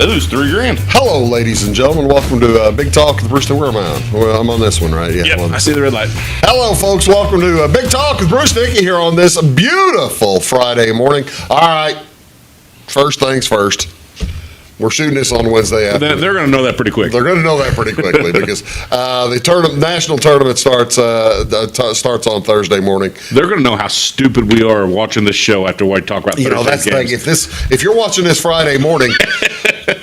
Ooh, it's $3,000. Hello, ladies and gentlemen. Welcome to Big Talk with Bruce. Where am I on? Well, I'm on this one, right? Yeah. Yep, I see the red light. Hello, folks. Welcome to Big Talk with Bruce Dickey here on this beautiful Friday morning. All right. First things first. We're shooting this on Wednesday afternoon. They're going to know that pretty quick. They're going to know that pretty quickly because the national tournament starts on Thursday morning. They're going to know how stupid we are watching this show after we talk about Thursday that's the thing. If you're watching this Friday morning,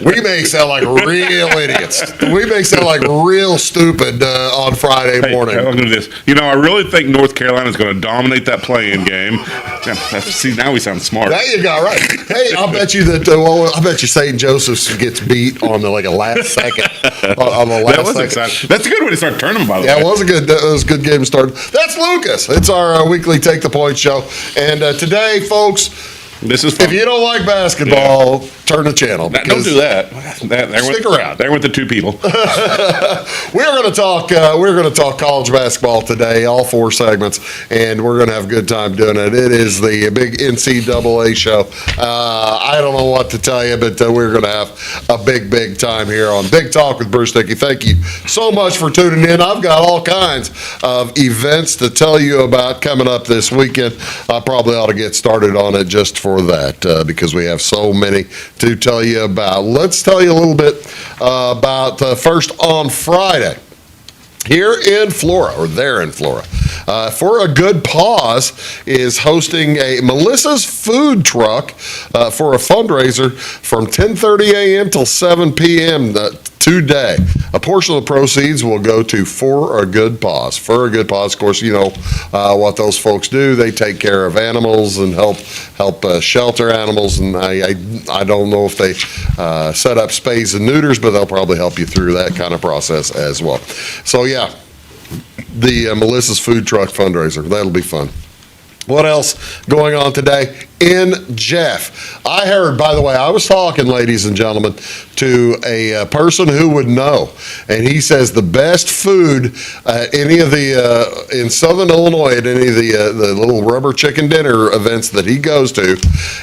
we may sound like real idiots. We may sound like real stupid on Friday morning. Look at this. I really think North Carolina is going to dominate that play-in game. See, now we sound smart. There you go, right. Hey, I'll bet you that. I bet you St. Joseph's gets beat on the last second. On the last that was second. Exciting. That's a good way to start a tournament, by the way. Yeah, it was a good game to start. That's Lucas. It's our weekly Take the Point show, and today, folks. This is fun. If you don't like basketball, turn the channel. Don't do that. Stick around. There went the two people. We're going to talk. We're going to talk college basketball today, all four segments, and we're going to have a good time doing it. It is the big NCAA show. I don't know what to tell you, but we're going to have a big time here on Big Talk with Bruce Dickey. Thank you so much for tuning in. I've got all kinds of events to tell you about coming up this weekend. I probably ought to get started on it just for that because we have so many to tell you about. Let's tell you a little bit about first on Friday here in Flora, or there in Flora. For a Good Pause is hosting a Melissa's Food Truck for a fundraiser from 10:30 a.m. till 7 p.m. Today. A portion of the proceeds will go to For a Good Pause. For a Good Pause, of course, you know what those folks do. They take care of animals and help shelter animals. And I don't know if they set up spays and neuters, but they'll probably help you through that kind of process as well. So, yeah, the Melissa's Food Truck fundraiser. That'll be fun. What else going on today? In Jeff. I heard, by the way, I was talking, ladies and gentlemen, to a person who would know, and he says the best food at any of the in Southern Illinois at any of the little rubber chicken dinner events that he goes to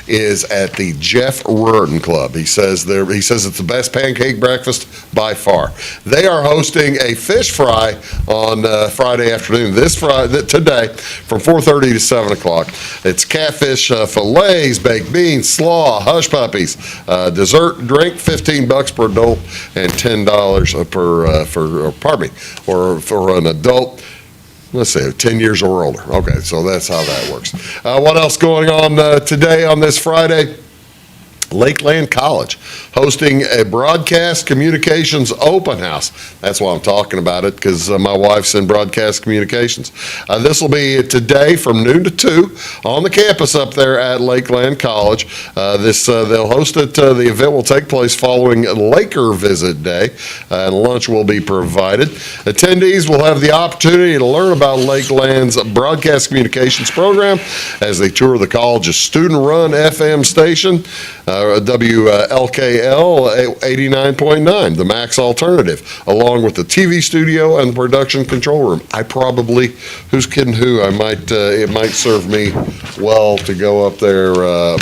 is at the Jeff Ruritan Club. He says it's the best pancake breakfast by far. They are hosting a fish fry on Friday afternoon, today, from 4:30 to 7 o'clock. It's catfish fillets, baked beans, slaw, hush puppies, dessert, drink, $15 per adult, and $10 for an adult. Let's say 10 years or older. Okay, so that's how that works. What else going on today on this Friday? Lakeland College hosting a broadcast communications open house. That's why I'm talking about it, because my wife's in broadcast communications. This will be today from noon to 2 on the campus up there at Lakeland College. They'll host it. The event will take place following Laker Visit Day, and lunch will be provided. Attendees will have the opportunity to learn about Lakeland's broadcast communications program as they tour the college's student-run FM station, WLKL 89.9, the Max Alternative, along with the TV studio and the production control room. Who's kidding who? It might serve me well to go up there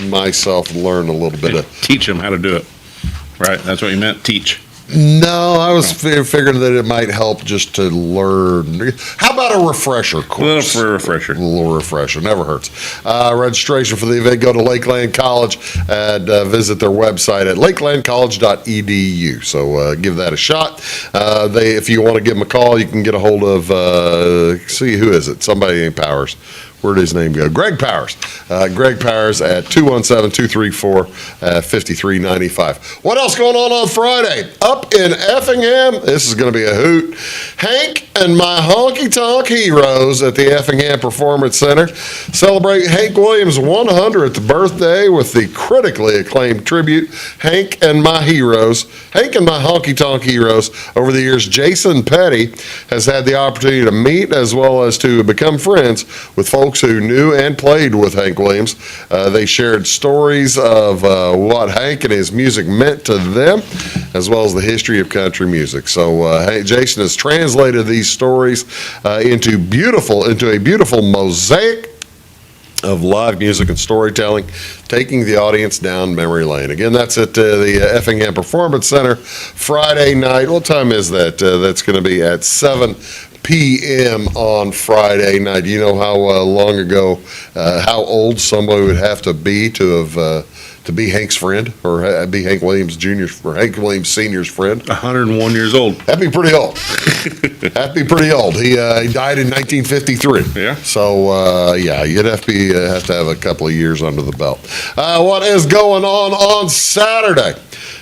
myself and learn a little bit of. Teach them how to do it. Right, that's what you meant, teach. No, I was figuring that it might help just to learn. How about a refresher course? A little refresher. Never hurts. Registration for the event, go to Lakeland College and visit their website at lakelandcollege.edu. So give that a shot. If you want to give them a call, you can get a hold of, who is it? Somebody named Powers. Where'd his name go? Greg Powers. Greg Powers at 217-234-5395. What else going on Friday? Up in Effingham, this is going to be a hoot. Hank and My Honky Tonk Heroes at the Effingham Performance Center celebrate Hank Williams' 100th birthday with the critically acclaimed tribute, Hank and My Honky Tonk Heroes. Over the years, Jason Petty has had the opportunity to meet as well as to become friends with folks who knew and played with Hank Williams. They shared stories of what Hank and his music meant to them, as well as the history of country music. So Jason has translated these stories into a beautiful mosaic of live music and storytelling, taking the audience down memory lane. Again, that's at the Effingham Performance Center Friday night. What time is that? That's going to be at 7 p.m. on Friday night. Do you know how long ago, how old somebody would have to be to be Hank's friend, or be Hank Williams Jr.'s or Hank Williams Sr.'s friend? 101 years old. That'd be pretty old. That'd be pretty old. He died in 1953. Yeah. So yeah, you'd have to have a couple of years under the belt. What is going on Saturday?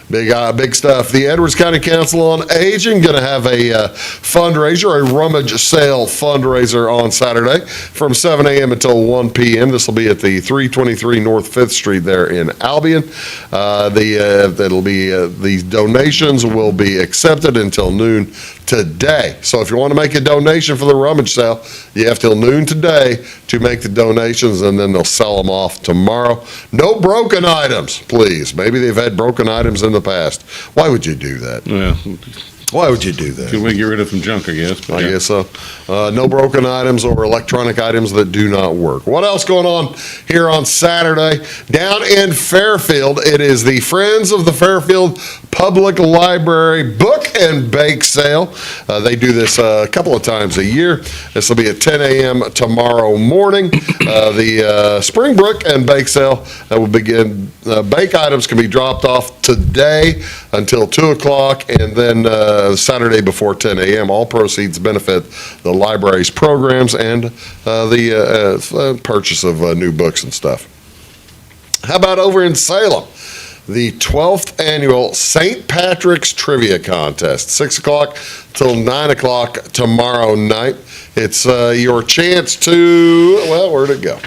Big stuff. The Edwards County Council on Aging going to have a fundraiser, a rummage sale fundraiser on Saturday from 7 a.m. until 1 p.m. This will be at the 323 North 5th Street there in Albion. These donations will be accepted until noon today. So if you want to make a donation for the rummage sale, you have till noon today to make the donations, and then they'll sell them off tomorrow. No broken items, please. Maybe they've had broken items in the past. Why would you do that? Yeah. Why would you do that? Can we get rid of some junk, I guess? But I guess so. No broken items or electronic items that do not work. What else going on here on Saturday? Down in Fairfield, it is the Friends of the Fairfield Public Library Book and Bake Sale. They do this a couple of times a year. This will be at 10 a.m. tomorrow morning. The Springbrook and Bake Sale will begin. Bake items can be dropped off today until 2 o'clock, and then Saturday before 10 a.m. All proceeds benefit the library's programs and the purchase of new books and stuff. How about over in Salem? The 12th annual St. Patrick's Trivia Contest, 6 o'clock till 9 o'clock tomorrow night. It's your chance to, well, where'd it go?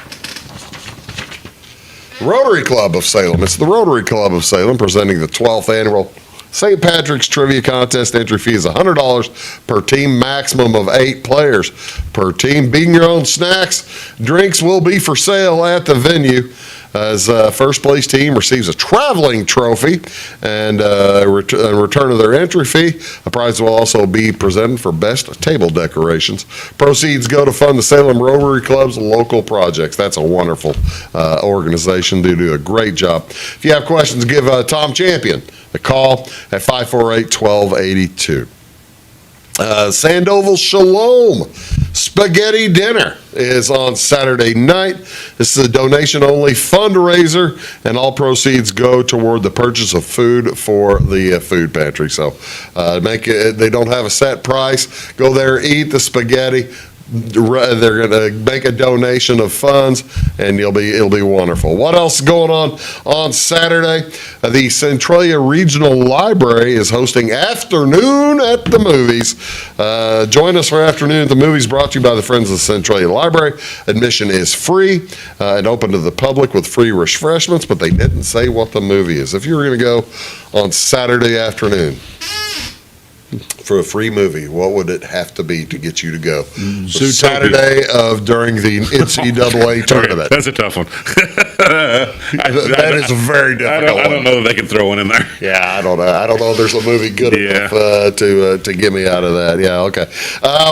Rotary Club of Salem. It's the Rotary Club of Salem presenting the 12th annual St. Patrick's Trivia Contest. Entry fee is $100 per team, maximum of 8 players per team. Bring your own snacks. Drinks will be for sale at the venue. As first place team receives a traveling trophy and in return of their entry fee, a prize will also be presented for best table decorations. Proceeds go to fund the Salem Rotary Club's local projects. That's a wonderful organization. They do a great job. If you have questions, give Tom Champion a call at 548-1282. Sandoval Shalom Spaghetti Dinner is on Saturday night. This is a donation-only fundraiser, and all proceeds go toward the purchase of food for the food pantry. So they don't have a set price. Go there, eat the spaghetti. They're going to make a donation of funds, and it'll be wonderful. What else is going on Saturday? The Centralia Regional Library is hosting Afternoon at the Movies. Join us for Afternoon at the Movies, brought to you by the Friends of the Centralia Library. Admission is free and open to the public with free refreshments, but they didn't say what the movie is. If you were going to go on Saturday afternoon for a free movie, what would it have to be to get you to go? Saturday during the NCAA tournament. Okay, that's a tough one. That is a very difficult one. I don't know if they can throw one in there. Yeah, I don't know. I don't know if there's a movie good enough to get me out of that. Yeah, okay.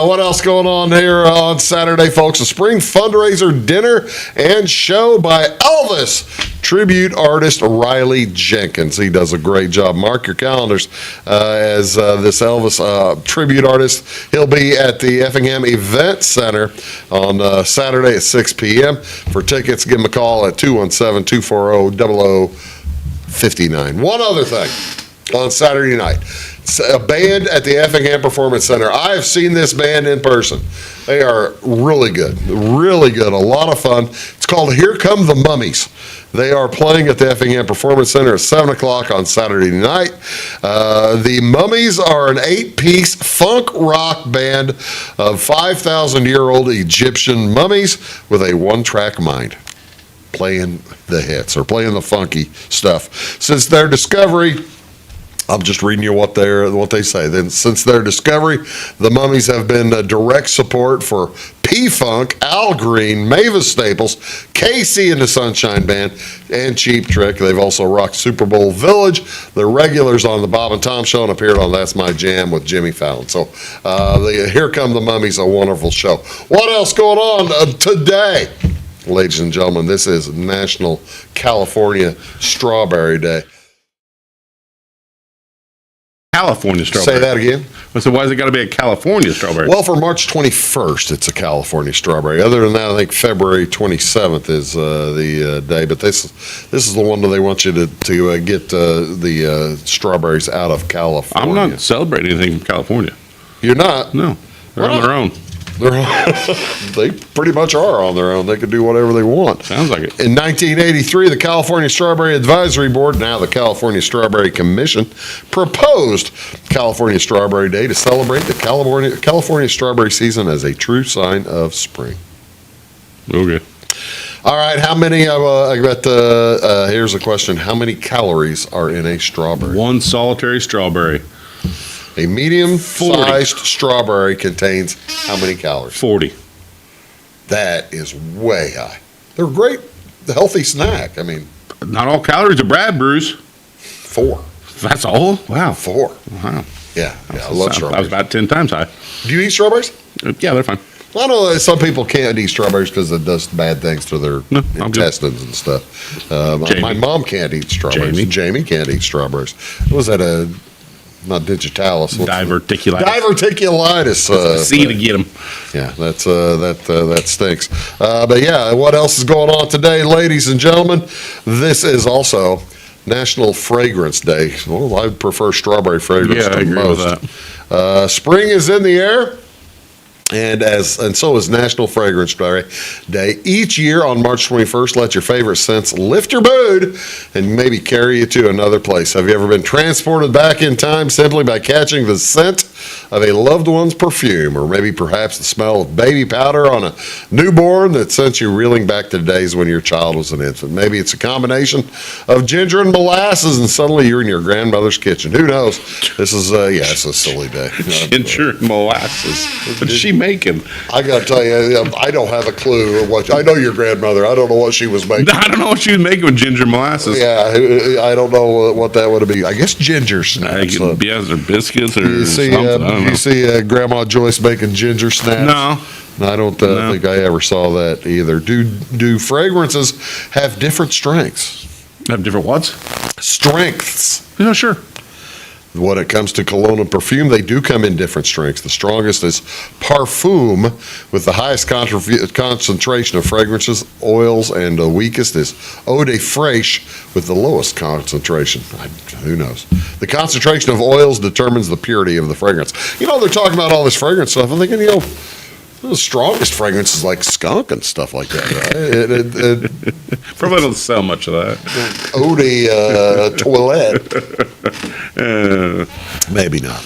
What else going on here on Saturday, folks? A spring fundraiser dinner and show by Elvis tribute artist Riley Jenkins. He does a great job. Mark your calendars as this Elvis tribute artist. He'll be at the Effingham Event Center on Saturday at 6 p.m. For tickets, give him a call at 217-240-0059. One other thing on Saturday night. It's a band at the Effingham Performance Center. I've seen this band in person. They are really good, a lot of fun. It's called Here Come the Mummies. They are playing at the Effingham Performance Center at 7 o'clock on Saturday night. The Mummies are an 8-piece funk rock band of 5,000-year-old Egyptian mummies with a one-track mind, playing the hits or playing the funky stuff. Since their discovery, I'm just reading you what they say. Then, since their discovery, the Mummies have been a direct support for P-Funk, Al Green, Mavis Staples, KC and the Sunshine Band, and Cheap Trick. They've also rocked Super Bowl Village. They're regulars on the Bob and Tom Show and appeared on That's My Jam with Jimmy Fallon. So, Here Come the Mummies, a wonderful show. What else going on today? Ladies and gentlemen, this is National California Strawberry Day. California strawberry. Say that again. So why has it got to be a California strawberry? Well, for March 21st, it's a California strawberry. Other than that, I think February 27th is the day. But this is the one that they want you to get the strawberries out of California. I'm not celebrating anything from California. You're not? No, they're on their own. They pretty much are on their own. They can do whatever they want. Sounds like it. In 1983, the California Strawberry Advisory Board, now the California Strawberry Commission, proposed California Strawberry Day to celebrate the California strawberry season as a true sign of spring. Okay. All right, how many? I got. Here's a question: how many calories are in a strawberry? One solitary strawberry. A medium-sized strawberry contains how many calories? 40. That is way high. They're a great, healthy snack. I mean, not all calories are bad, Bruce. 4. That's all? Wow. 4. Wow. Yeah, I love strawberries. I was about 10 times high. Do you eat strawberries? Yeah, they're fine. I know that some people can't eat strawberries because it does bad things to their intestines and stuff. My mom can't eat strawberries. Jamie can't eat strawberries. Was that not digitalis? Diverticulitis. Diverticulitis. C to get them. Yeah, that stinks. But yeah, what else is going on today, ladies and gentlemen? This is also National Fragrance Day. Well, I prefer strawberry fragrance I agree most. with that. Spring is in the air. And so is National Fragrance Day. Each year on March 21st, let your favorite scents lift your mood and maybe carry you to another place. Have you ever been transported back in time simply by catching the scent of a loved one's perfume, or maybe perhaps the smell of baby powder on a newborn that sent you reeling back to days when your child was an infant? Maybe it's a combination of ginger and molasses, and suddenly you're in your grandmother's kitchen. Who knows? This is it's a silly day. Ginger and molasses. What is she making? I got to tell you, I don't have a clue. I know your grandmother. I don't know what she was making. I don't know what she was making with ginger molasses. Yeah, I don't know what that would be. I guess ginger snaps. Or biscuits or you see, something. You see Grandma Joyce making ginger snaps? No. I don't think I ever saw that either. Do fragrances have different strengths? Have different what? Strengths. Yeah, sure. When it comes to cologne and perfume, they do come in different strengths. The strongest is parfum, with the highest concentration of fragrances, oils, and the weakest is eau de fraiche, with the lowest concentration. Who knows? The concentration of oils determines the purity of the fragrance. They're talking about all this fragrance stuff. I'm thinking, the strongest fragrance is like skunk and stuff like that, right? Probably don't sell much of that. Eau de toilette. Maybe not.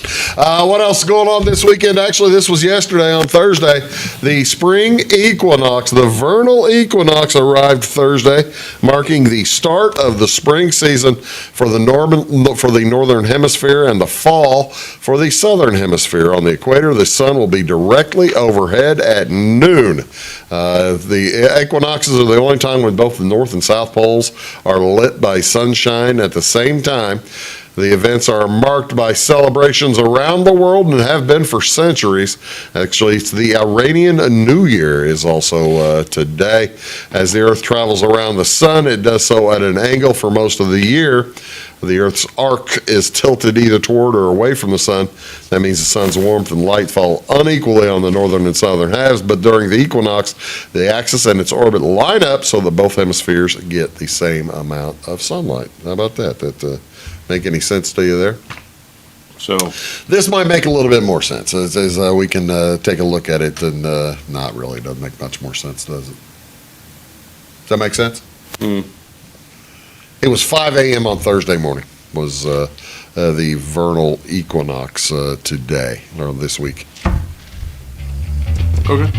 What else is going on this weekend? Actually, this was yesterday on Thursday. The spring equinox, the vernal equinox, arrived Thursday, marking the start of the spring season for the northern hemisphere and the fall for the southern hemisphere. On the equator, the sun will be directly overhead at noon. The equinoxes are the only time when both the north and south poles are lit by sunshine at the same time. The events are marked by celebrations around the world and have been for centuries. Actually, it's the Iranian New Year is also today. As the Earth travels around the sun, it does so at an angle for most of the year. The Earth's arc is tilted either toward or away from the sun. That means the sun's warmth and light fall unequally on the northern and southern halves, but during the equinox, the axis and its orbit line up so that both hemispheres get the same amount of sunlight. How about that? That make any sense to you there? So this might make a little bit more sense as we can take a look at it, and not really. Doesn't make much more sense, does it? Does that make sense? It was 5 a.m. on Thursday morning was the vernal equinox today, or this week. Okay.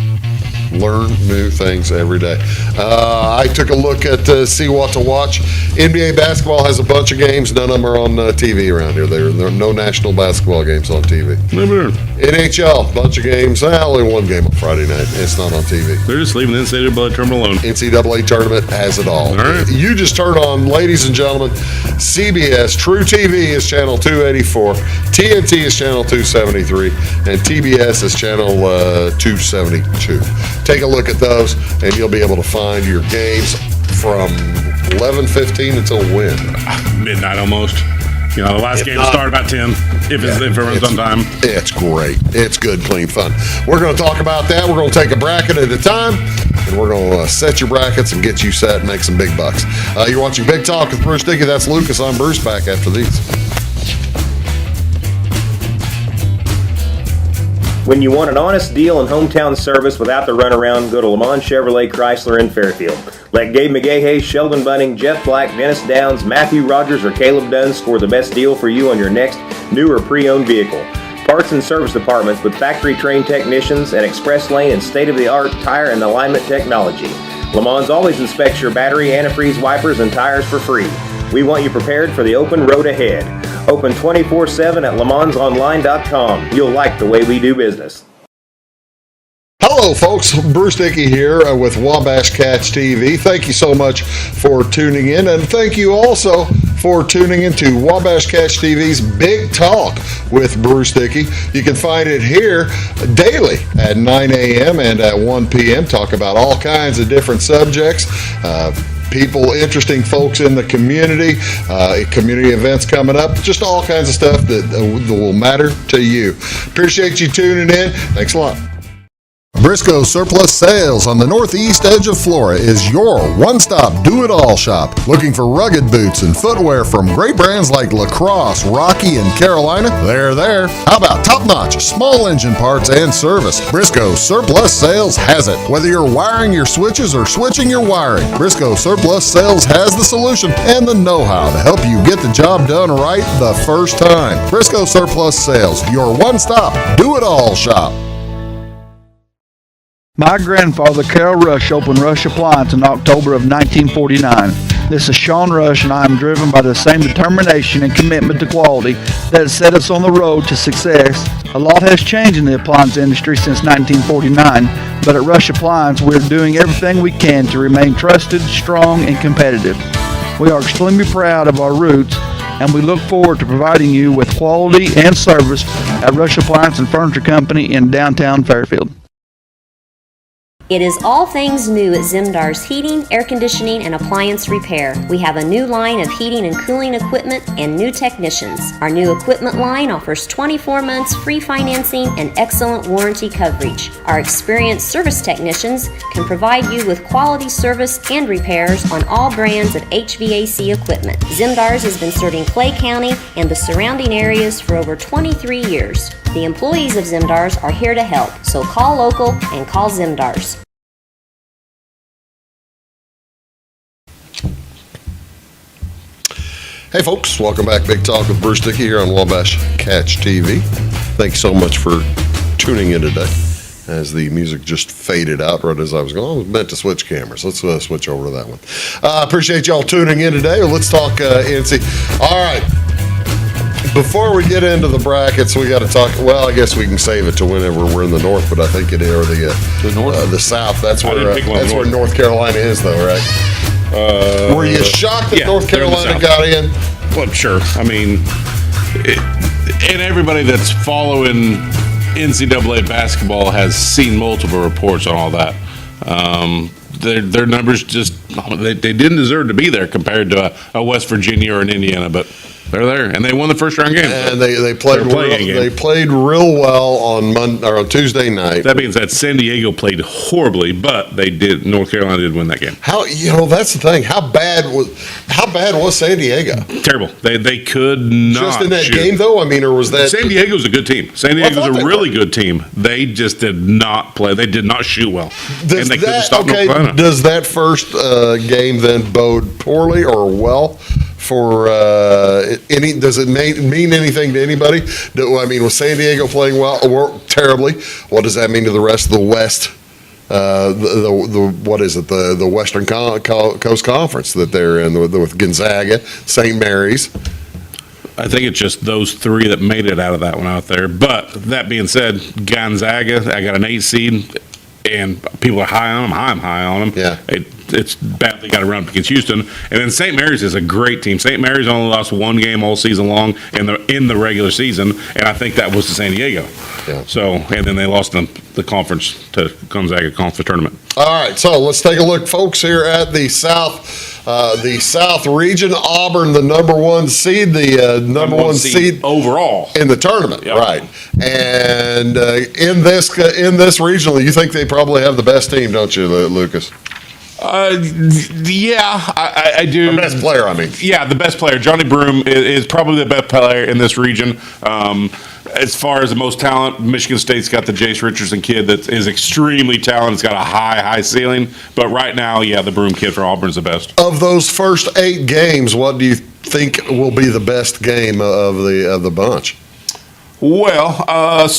Learn new things every day. I took a look at see what to watch. NBA basketball has a bunch of games. None of them are on TV around here. There are no national basketball games on TV. Never. NHL, bunch of games. Only one game on Friday night. It's not on TV. They're just leaving the NCAA tournament alone. NCAA tournament has it all. All right. You just turned on, ladies and gentlemen, CBS True TV is channel 284, TNT is channel 273, and TBS is channel 272. Take a look at those, and you'll be able to find your games from 11:15 until when? Midnight almost. You know, the last game will start about 10 if it runs on time. It's great. It's good, clean fun. We're going to talk about that. We're going to take a bracket at a time, and we're going to set your brackets and get you set and make some big bucks. You're watching Big Talk with Bruce Dickey. That's Lucas. I'm Bruce. Back after these. When you want an honest deal and hometown service without the runaround, go to Lamont Chevrolet Chrysler in Fairfield. Let Gabe McGahey, Sheldon Bunning, Jeff Black, Dennis Downs, Matthew Rogers, or Caleb Dunn score the best deal for you on your next new or pre-owned vehicle. Parts and service departments with factory-trained technicians and express lane and state-of-the-art tire and alignment technology. Lamont always inspects your battery, antifreeze, wipers, and tires for free. We want you prepared for the open road ahead. Open 24/7 at LeMansOnline.com. You'll like the way we do business. Hello, folks. Bruce Dickey here with Wabash Catch TV. Thank you so much for tuning in, and thank you also for tuning into Wabash Catch TV's Big Talk with Bruce Dickey. You can find it here daily at 9 a.m. and at 1 p.m. Talk about all kinds of different subjects. People, interesting folks in the community, community events coming up, just all kinds of stuff that will matter to you. Appreciate you tuning in. Thanks a lot. Briscoe Surplus Sales on the northeast edge of Flora is your one-stop do-it-all shop. Looking for rugged boots and footwear from great brands like Lacrosse, Rocky, and Carolina? They're there. How about top-notch small engine parts and service? Briscoe Surplus Sales has it. Whether you're wiring your switches or switching your wiring, Briscoe Surplus Sales has the solution and the know-how to help you get the job done right the first time. Briscoe Surplus Sales, your one-stop do-it-all shop. My grandfather, Carol Rush, opened Rush Appliance in October of 1949. This is Sean Rush, and I am driven by the same determination and commitment to quality that has set us on the road to success. A lot has changed in the appliance industry since 1949, but at Rush Appliance, we're doing everything we can to remain trusted, strong, and competitive. We are extremely proud of our roots, and we look forward to providing you with quality and service at Rush Appliance and Furniture Company in downtown Fairfield. It is all things new at Zimdar's Heating, Air Conditioning, and Appliance Repair. We have a new line of heating and cooling equipment and new technicians. Our new equipment line offers 24 months free financing and excellent warranty coverage. Our experienced service technicians can provide you with quality service and repairs on all brands of HVAC equipment. Zimdar's has been serving Clay County and the surrounding areas for over 23 years. The employees of Zimdar's are here to help, so call local and call Zimdar's. Hey folks, welcome back. Big Talk with Bruce Dickey here on Wabash Catch TV. Thanks so much for tuning in today. As the music just faded out right as I was going, I was meant to switch cameras. Let's switch over to that one. Appreciate y'all tuning in today. Let's talk NC. All right. Before we get into the brackets, we got to talk. Well, I guess we can save it to whenever we're in the north, but I think it or the north, the south. That's where North Carolina is, though, right? Were you shocked that North Carolina got in? Well, sure. I mean, and everybody that's following NCAA basketball has seen multiple reports on all that. Their numbers just they didn't deserve to be there compared to a West Virginia or an Indiana, but they're there, and they won the first round game. And they played real well on Tuesday night. That being said, San Diego played horribly, but North Carolina did win that game. That's the thing. How bad was San Diego? Terrible. They could not just in that shoot. game though. I mean, or was that San Diego's a good team? San Diego's a really good team. They just did not play. They did not shoot well, and they couldn't stop North Carolina. Does that first game then bode poorly or well for does it mean anything to anybody? I mean, was San Diego playing well or terribly? What does that mean to the rest of the West? What is it? The Western Coast Conference that they're in with Gonzaga, St. Mary's. I think it's just those three that made it out of that one out there. But that being said, Gonzaga, I got an 8 seed, and people are high on them. I'm high on them. Yeah. It's bad they got to run up against Houston. And then St. Mary's is a great team. St. Mary's only lost one game all season long in the regular season, and I think that was to San Diego. Yeah. So, and then they lost in the conference to Gonzaga conference tournament. All right, so let's take a look, folks, here at the South region. Auburn, the number one seed, the number one seed overall in the tournament, Yep. right? And in this regional, you think they probably have the best team, don't you, Lucas? Yeah, I do. The best player, I mean. Yeah, the best player. Johnny Broom is probably the best player in this region. As far as the most talent, Michigan State's got the Jace Richardson kid that is extremely talented. It's got a high ceiling. But right now, yeah, the Broom kid for Auburn's the best. Of those first 8 games, what do you think will be the best game of the bunch? Well, I've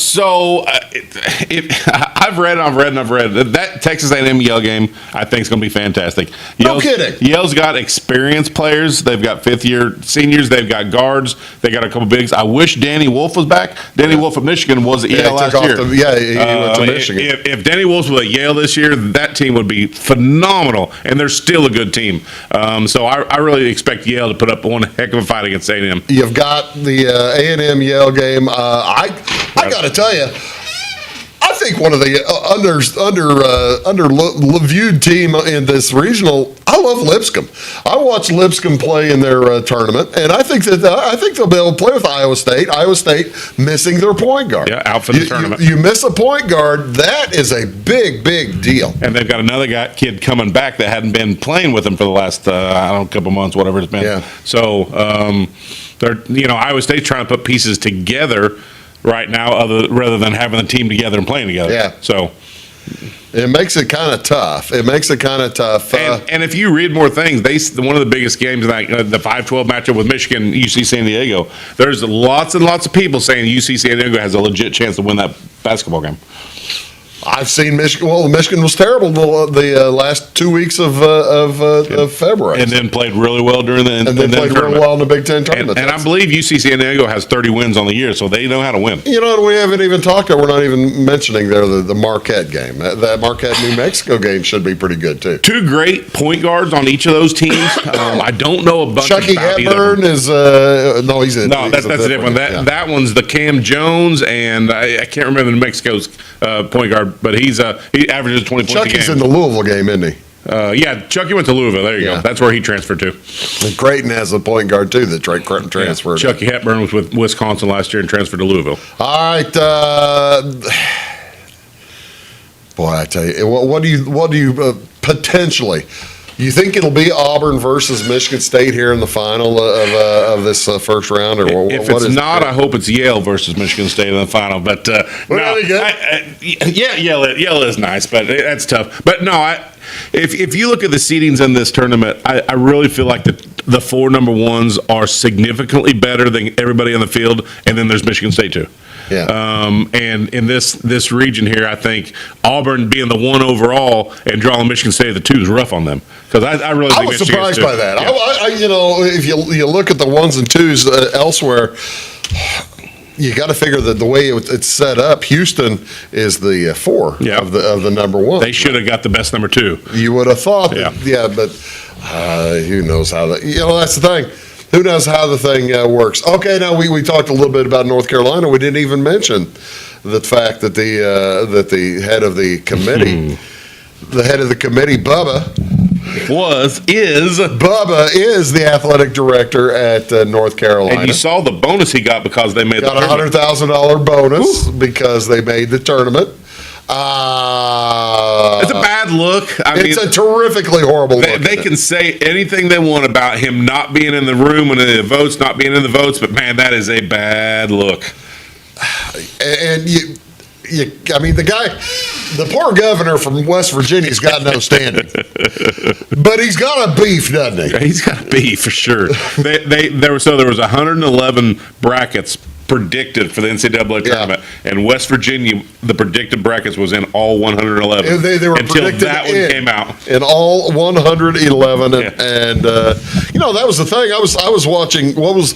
read that Texas A&M Yale game. I think is going to be fantastic. No kidding. Yale's got experienced players. They've got fifth-year seniors. They've got guards. They got a couple bigs. I wish Danny Wolf was back. Danny Wolf of Michigan was at Yale last year. He went to Michigan. If Danny Wolf was at Yale this year, that team would be phenomenal, and they're still a good team. So I really expect Yale to put up one heck of a fight against A&M. You've got the A&M Yale game. I got to tell you, I think one of the underviewed team in this regional. I love Lipscomb. I watched Lipscomb play in their tournament, and I think they'll be able to play with Iowa State. Iowa State missing their point guard. Yeah, out for the tournament. You miss a point guard, that is a big deal. And they've got another kid coming back that hadn't been playing with them for the last couple months, whatever it's been. Yeah. So Iowa State's trying to put pieces together right now, rather than having the team together and playing together. Yeah. So it makes it kind of tough. And if you read more things, one of the biggest games, like the 5-12 matchup with Michigan, UC San Diego, there's lots and lots of people saying UC San Diego has a legit chance to win that basketball game. I've seen Michigan. Well, Michigan was terrible the last 2 weeks of February, and then played really well during the and then played really well in the Big Ten tournament. And I believe UC San Diego has 30 wins on the year, so they know how to win. You know, we haven't even talked. We're not even mentioning there the Marquette game. That Marquette New Mexico game should be pretty good too. 2 great point guards on each of those teams. I don't know a bunch. Chucky about Hepburn is that's a different one. That one's the Cam Jones, and I can't remember New Mexico's point guard. But he averages 20 points a game. Chucky's in the Louisville game, isn't he? Yeah, Chucky went to Louisville. There you go. That's where he transferred to. And Creighton has a point guard, too, that transferred. Chucky Hepburn was with Wisconsin last year and transferred to Louisville. All right. Boy, I tell you, what do you potentially... You think it'll be Auburn versus Michigan State here in the final of this first round, or if it's not, I hope it's Yale versus Michigan State in the final. But Yale is nice, but that's tough. But no, if you look at the seedings in this tournament, I really feel like the 4 number ones are significantly better than everybody on the field, and then there's Michigan State too. Yeah. And in this region here, I think Auburn being the 1 overall and drawing Michigan State at the 2 is rough on them, because I really think I was surprised by that. Yeah. If you look at the 1s and 2s elsewhere, you got to figure that the way it's set up, Houston is the 4 of the number 1. They should have got the best number 2. You would have thought, but who knows how that? That's the thing. Who knows how the thing works? Okay, now we talked a little bit about North Carolina. We didn't even mention the fact that the head of the committee, Bubba is the athletic director at North Carolina. And you saw the bonus he got because they made a $100,000 bonus because they made the tournament. It's a bad look. It's a terrifically horrible look. They can say anything they want about him not being in the room and the votes, not being in the votes, but man, that is a bad look. And the poor governor from West Virginia's got no standing, but he's got a beef, doesn't he? He's got a beef for sure. There was 111 brackets predicted for the NCAA tournament, and West Virginia, the predicted brackets was in all 111. They were until predicted that one came out in all 111, and that was the thing. I was watching. What was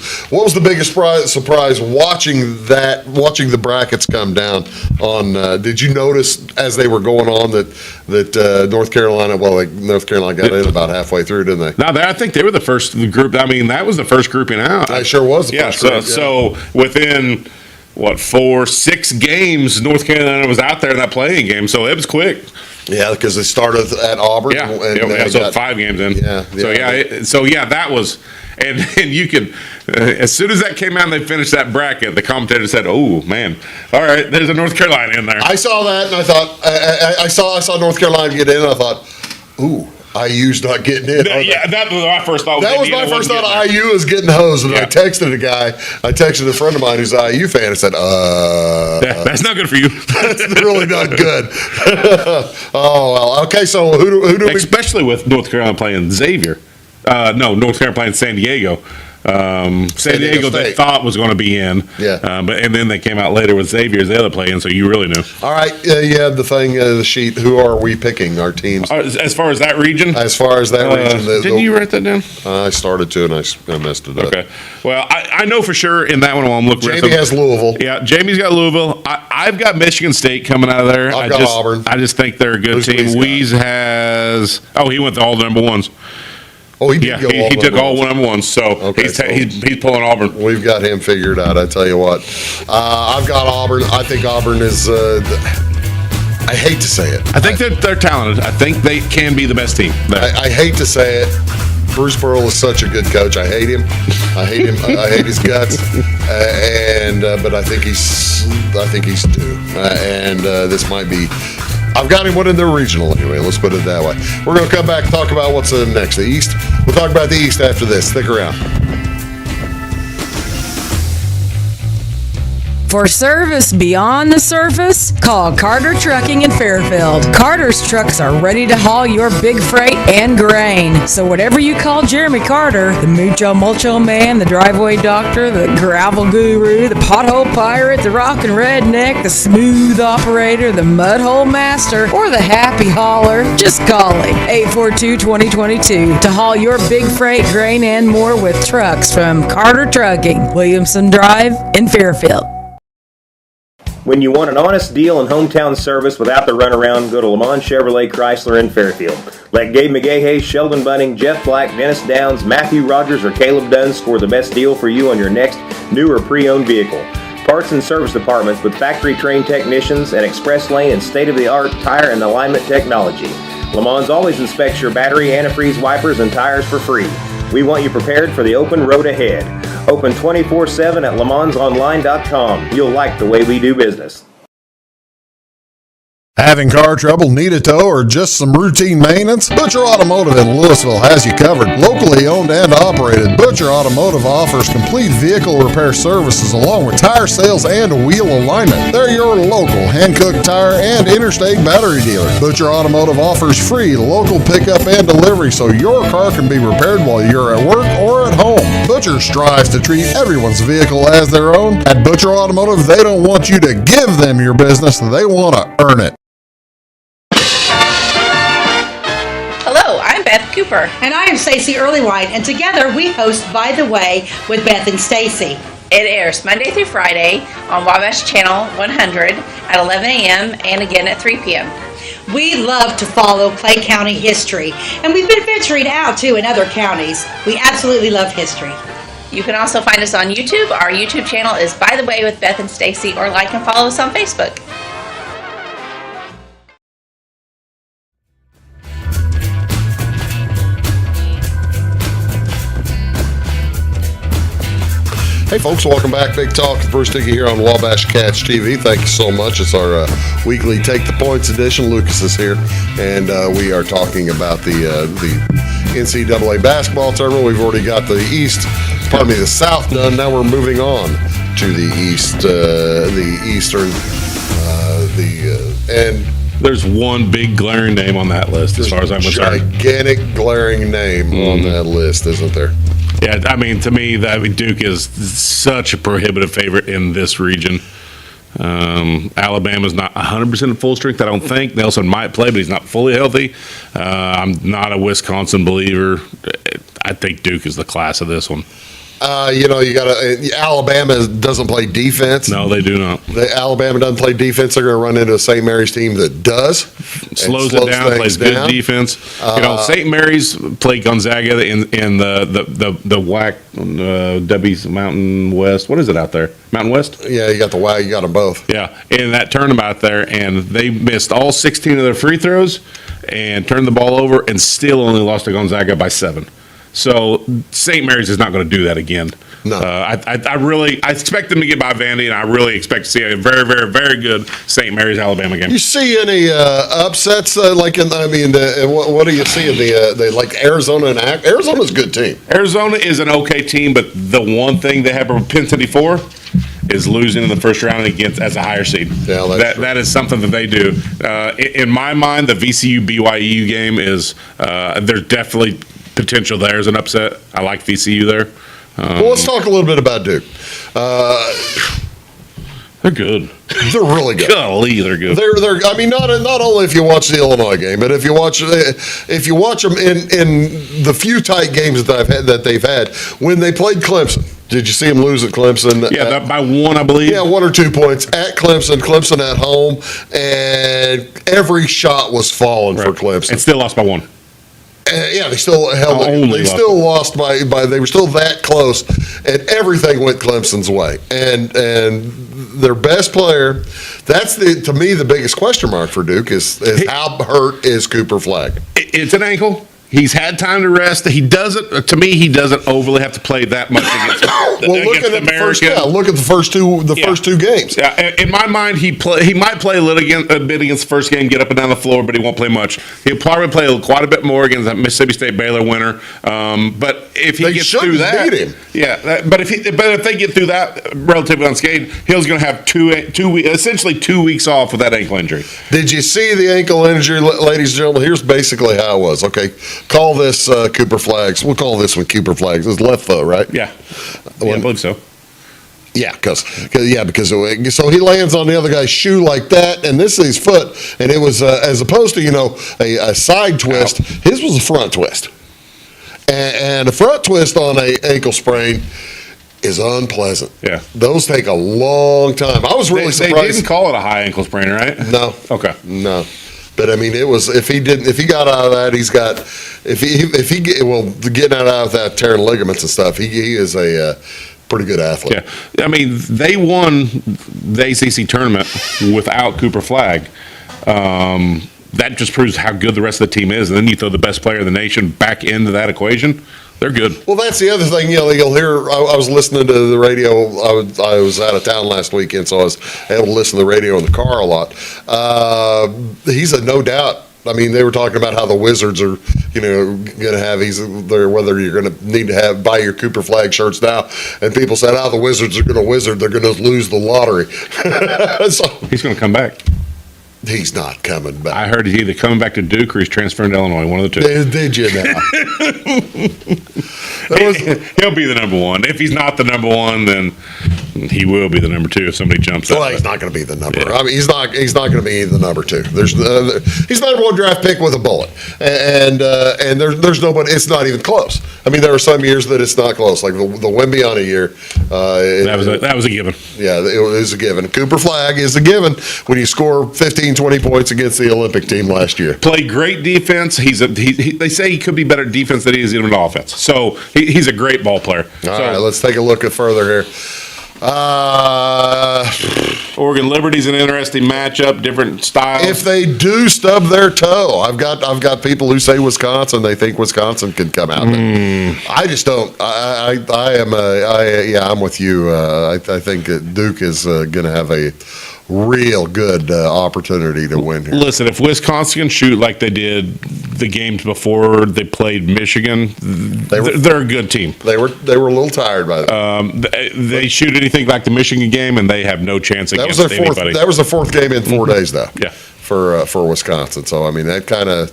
the biggest surprise watching the brackets come down on? Did you notice as they were going on that North Carolina? Well, North Carolina got in about halfway through, didn't they? No, I think they were the first group. I mean, that was the first grouping out. I sure was the first group. So within 6 games North Carolina was out there in that playing game, so it was quick. Yeah, because they started at Auburn. Yeah, and so 5 games in. That was, and you could, as soon as that came out and they finished that bracket, the commentator said, "Oh man, all right, there's a North Carolina in there." I saw that and I thought, I saw North Carolina get in, and I thought, ooh. IU's not getting in. Yeah, that was my first thought. That was my first thought. IU is getting hosed. And I texted a guy. I texted a friend of mine who's an IU fan and said, that's not good for you. That's really not good. Oh, well. Okay, so who do we... Especially with North Carolina playing Xavier. North Carolina playing San Diego. San Diego they thought was going to be in. Yeah. And then they came out later with Xavier as the other play in, so you really knew. All right. You have the thing, the sheet. Who are we picking, our teams? As far as that region? As far as that region. Didn't you write that down? I started to, and I messed it up. Okay. Well, I know for sure in that one while I'm looking. Jamie has Louisville. Yeah, Jamie's got Louisville. I've got Michigan State coming out of there. I've got Auburn. I just think they're a good team. Weeze has... Oh, he went to all the number ones. Oh, he did go all he took all number ones, so he's pulling Auburn. We've got him figured out, I tell you what. I've got Auburn. I think Auburn is, I hate to say it. I think they're talented. I think they can be the best team. I hate to say it. Bruce Pearl is such a good coach. I hate him. I hate his guts. But I think he's due. This might be... I've got him winning the regional anyway. Let's put it that way. We're going to come back and talk about what's next. The East. We'll talk about the East after this. Stick around. For service beyond the surface, call Carter Trucking in Fairfield. Carter's trucks are ready to haul your big freight and grain. So whatever you call Jeremy Carter, the Mucho Mulcho Man, the driveway doctor, the gravel guru, the pothole pirate, the rockin' redneck, the smooth operator, the mudhole master, or the happy hauler, just call him. 842-2022 to haul your big freight, grain, and more with trucks from Carter Trucking, Williamson Drive in Fairfield. When you want an honest deal and hometown service without the runaround, go to Lamont Chevrolet Chrysler in Fairfield. Let Gabe McGahey, Sheldon Bunning, Jeff Black, Dennis Downs, Matthew Rogers, or Caleb Dunn score the best deal for you on your next new or pre-owned vehicle. Parts and service departments with factory-trained technicians and express lane and state-of-the-art tire and alignment technology. Lamont always inspects your battery, antifreeze, wipers, and tires for free. We want you prepared for the open road ahead. Open 24/7 at LeMansOnline.com. You'll like the way we do business. Having car trouble, need a tow, or just some routine maintenance? Butcher Automotive in Louisville has you covered. Locally owned and operated, Butcher Automotive offers complete vehicle repair services along with tire sales and wheel alignment. They're your local hand-cooked tire and interstate battery dealer. Butcher Automotive offers free local pickup and delivery so your car can be repaired while you're at work or at home. Butcher strives to treat everyone's vehicle as their own. At Butcher Automotive, they don't want you to give them your business, they want to earn it. Hello, I'm Beth Cooper. And I am Stacey Earlywhite, and together we host By the Way with Beth and Stacey. It airs Monday through Friday on Wabash Channel 100 at 11 a.m. and again at 3 p.m. We love to follow Clay County history, and we've been venturing out too in other counties. We absolutely love history. You can also find us on YouTube. Our YouTube channel is By the Way with Beth and Stacey, or like and follow us on Facebook. Hey folks, welcome back. Big Talk with Bruce Dickey here on Wabash Cats TV. Thank you so much. It's our weekly Take the Points edition. Lucas is here, and we are talking about the NCAA basketball tournament. We've already got the South done. Now we're moving on to the East, the Eastern, and there's one big glaring name on that list as far as I'm concerned. Gigantic glaring name on that list, isn't there? Yeah, I mean, to me, Duke is such a prohibitive favorite in this region. Alabama's not 100% at full strength, I don't think. Nelson might play, but he's not fully healthy. I'm not a Wisconsin believer. I think Duke is the class of this one. You got Alabama doesn't play defense. No, they do not. Alabama doesn't play defense. They're going to run into a St. Mary's team that does. Slows it down, plays good defense. St. Mary's played Gonzaga in the WAC, W's Mountain West. What is it out there? Mountain West? Yeah, you got the WAC. You got them both. Yeah, in that tournament out there, and they missed all 16 of their free throws and turned the ball over and still only lost to Gonzaga by 7. So St. Mary's is not going to do that again. No. I expect them to get by Vandy, and I really expect to see a very, very, very good St. Mary's Alabama game. You see any upsets? What do you see in the like Arizona and Arizona's a good team. Arizona is an okay team, but the one thing they have a propensity for is losing in the first round against as a higher seed. Yeah, that is something that they do. In my mind, the VCU BYU game is there's definitely potential there as an upset. I like VCU there. Well, let's talk a little bit about Duke. They're good. They're really good. Golly, they're good. They're. I mean, not only if you watch the Illinois game, but if you watch them in the few tight games that they've had when they played Clemson. Did you see them lose at Clemson? Yeah, by 1, I believe. Yeah, 1 or 2 points at Clemson. Clemson at home, and every shot was falling for Clemson. And still lost by 1. Yeah, they still held it. They still lost by. They were still that close, and everything went Clemson's way. And their best player, that's to me the biggest question mark for Duke is how hurt is Cooper Flagg? It's an ankle. He's had time to rest. He doesn't. To me, he doesn't overly have to play that much against. Look at the first two games. Yeah, in my mind, he might play a bit against the first game, get up and down the floor, but he won't play much. He'll probably play quite a bit more against that Mississippi State Baylor winner. But if he gets through that, beat him. Yeah. But if they get through that relatively unscathed, he's going to have essentially 2 weeks off with that ankle injury. Did you see the ankle injury, ladies and gentlemen? Here's basically how it was. Okay. Call this Cooper Flagg's. We'll call this one Cooper Flagg's. His left foot, right? Yeah. I believe so. Yeah, because so he lands on the other guy's shoe like that, and this is his foot, and it was as opposed to a side twist. Ow. His was a front twist, and a front twist on a ankle sprain is unpleasant. Yeah, those take a long time. I was really surprised. They didn't call it a high ankle sprain, right? No. Okay. No. But I mean, it was if he got out of that, getting out of that tearing ligaments and stuff, he is a pretty good athlete. Yeah, I mean, they won the ACC tournament without Cooper Flagg. That just proves how good the rest of the team is, and then you throw the best player in the nation back into that equation. They're good. Well, that's the other thing. You'll hear. I was listening to the radio. I was out of town last weekend, so I was able to listen to the radio in the car a lot. He's a no doubt. I mean, they were talking about how the Wizards are, going to have whether you're going to need to buy your Cooper Flagg shirts now, and people said, the Wizards are going to wizard. They're going to lose the lottery. So he's going to come back. He's not coming back. I heard he's either coming back to Duke or he's transferring to Illinois. One of the two. Did you now? He'll be the number one. If he's not the number one, then he will be the number 2 if somebody jumps out. Well, he's not going to be the number. Yeah. I mean, he's not going to be the number 2. He's the number 1 draft pick with a bullet, and there's nobody. It's not even close. I mean, there are some years that it's not close, like the Wembyana year. That was a given. Yeah, it was a given. Cooper Flagg is a given when you score 15, 20 points against the Olympic team last year. Played great defense. They say he could be better defense than he is in offense. So he's a great ball player. All right, let's take a look at further here. Oregon Liberty's an interesting matchup, different styles. If they do stub their toe, I've got people who say Wisconsin. They think Wisconsin can come out. I just don't. I'm with you. I think that Duke is going to have a real good opportunity to win here. Listen, if Wisconsin can shoot like they did the games before they played Michigan, they're a good team. They were a little tired by that. They shoot anything like the Michigan game, and they have no chance against anybody. That was the 4th game in 4 days, though. Yeah, for Wisconsin. So I mean, that kind of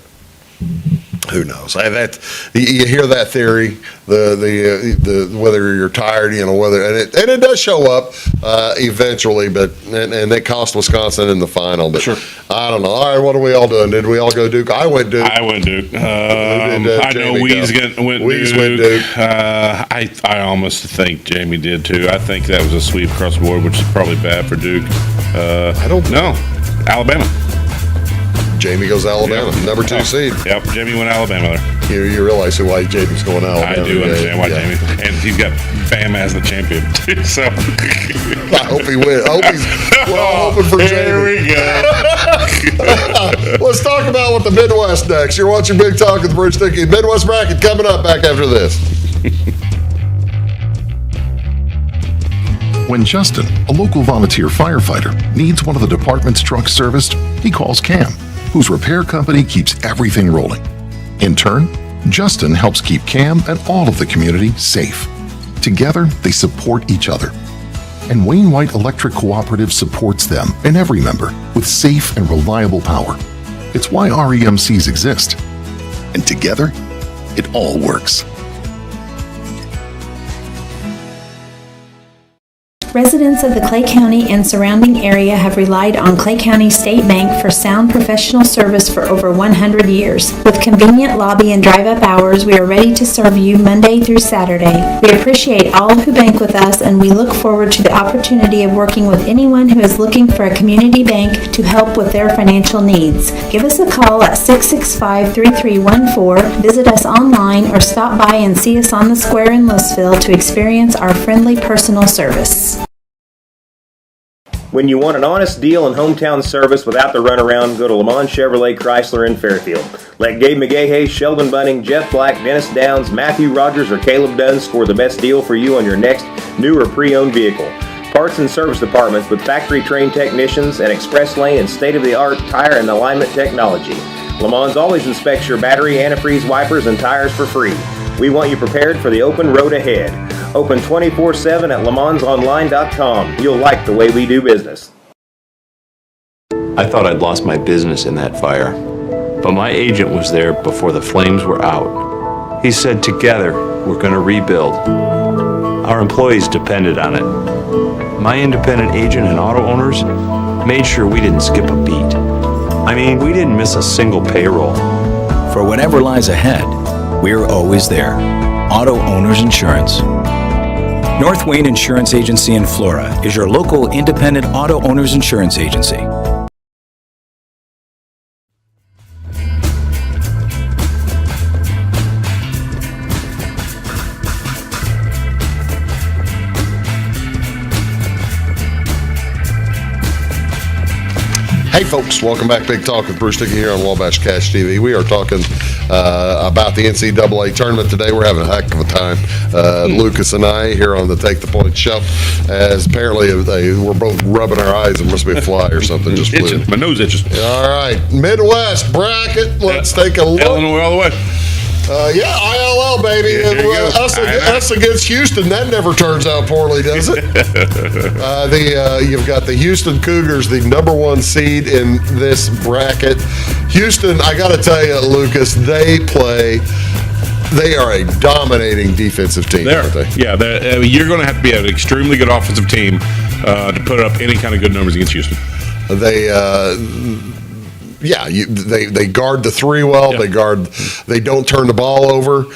Who knows? You hear that theory, the whether you're tired, whether and it does show up eventually, but and it cost Wisconsin in the final. But Sure. I don't know. All right, what are we all doing? Did we all go Duke? I went Duke. I went Duke. I I know Weeze went Duke. I almost think Jamie did too. I think that was a sweep across the board, which is probably bad for Duke. I don't know. Alabama. Jamie goes Alabama, number 2 seed. Yep, Jamie went Alabama there. You realize why Jamie's going Alabama? I do understand why Jamie, and he's got Bam as the champion. So I hope he wins. Hoping for Jamie. Here we go. Let's talk about what the Midwest next. You're watching Big Talk with Bruce Dickey. Midwest Bracket coming up back after this. When Justin, a local volunteer firefighter, needs one of the department's trucks serviced, he calls Cam, whose repair company keeps everything rolling. In turn, Justin helps keep Cam and all of the community safe. Together, they support each other. And Wayne White Electric Cooperative supports them and every member with safe and reliable power. It's why REMCs exist. And together, it all works. Residents of the Clay County and surrounding area have relied on Clay County State Bank for sound professional service for over 100 years. With convenient lobby and drive-up hours, we are ready to serve you Monday through Saturday. We appreciate all who bank with us, and we look forward to the opportunity of working with anyone who is looking for a community bank to help with their financial needs. Give us a call at 665-3314, visit us online, or stop by and see us on the square in Louisville to experience our friendly personal service. When you want an honest deal and hometown service without the runaround, go to Le Mans Chevrolet Chrysler in Fairfield. Let Gabe McGahey, Sheldon Bunning, Jeff Black, Dennis Downs, Matthew Rogers, or Caleb Dunn score the best deal for you on your next new or pre-owned vehicle. Parts and service departments with factory-trained technicians and express lane and state-of-the-art tire and alignment technology. Le Mans always inspects your battery, antifreeze, wipers, and tires for free. We want you prepared for the open road ahead. Open 24/7 at lemansonline.com. You'll like the way we do business. I thought I'd lost my business in that fire, but my agent was there before the flames were out. He said, together, we're going to rebuild. Our employees depended on it. My independent agent and auto owners made sure we didn't skip a beat. I mean, we didn't miss a single payroll. For whatever lies ahead, we're always there. Auto Owners Insurance. North Wayne Insurance Agency in Flora is your local independent auto owners insurance agency. Hey folks, welcome back. Big Talk with Bruce Dickey here on Wabash Cash TV. We are talking about the NCAA tournament today. We're having a heck of a time. Lucas and I here on the Take the Point show, as apparently we're both rubbing our eyes. There must be a fly or something just flew. My nose itches. All right, Midwest bracket. Let's take a look. Illinois all the way. ILL, baby. Us against Houston. That never turns out poorly, does it? You've got the Houston Cougars, the number 1 seed in this bracket. Houston, I got to tell you, Lucas, they are a dominating defensive team, aren't they? Yeah, you're going to have to be an extremely good offensive team to put up any kind of good numbers against Houston. They guard the 3 well. Yep. They don't turn the ball over.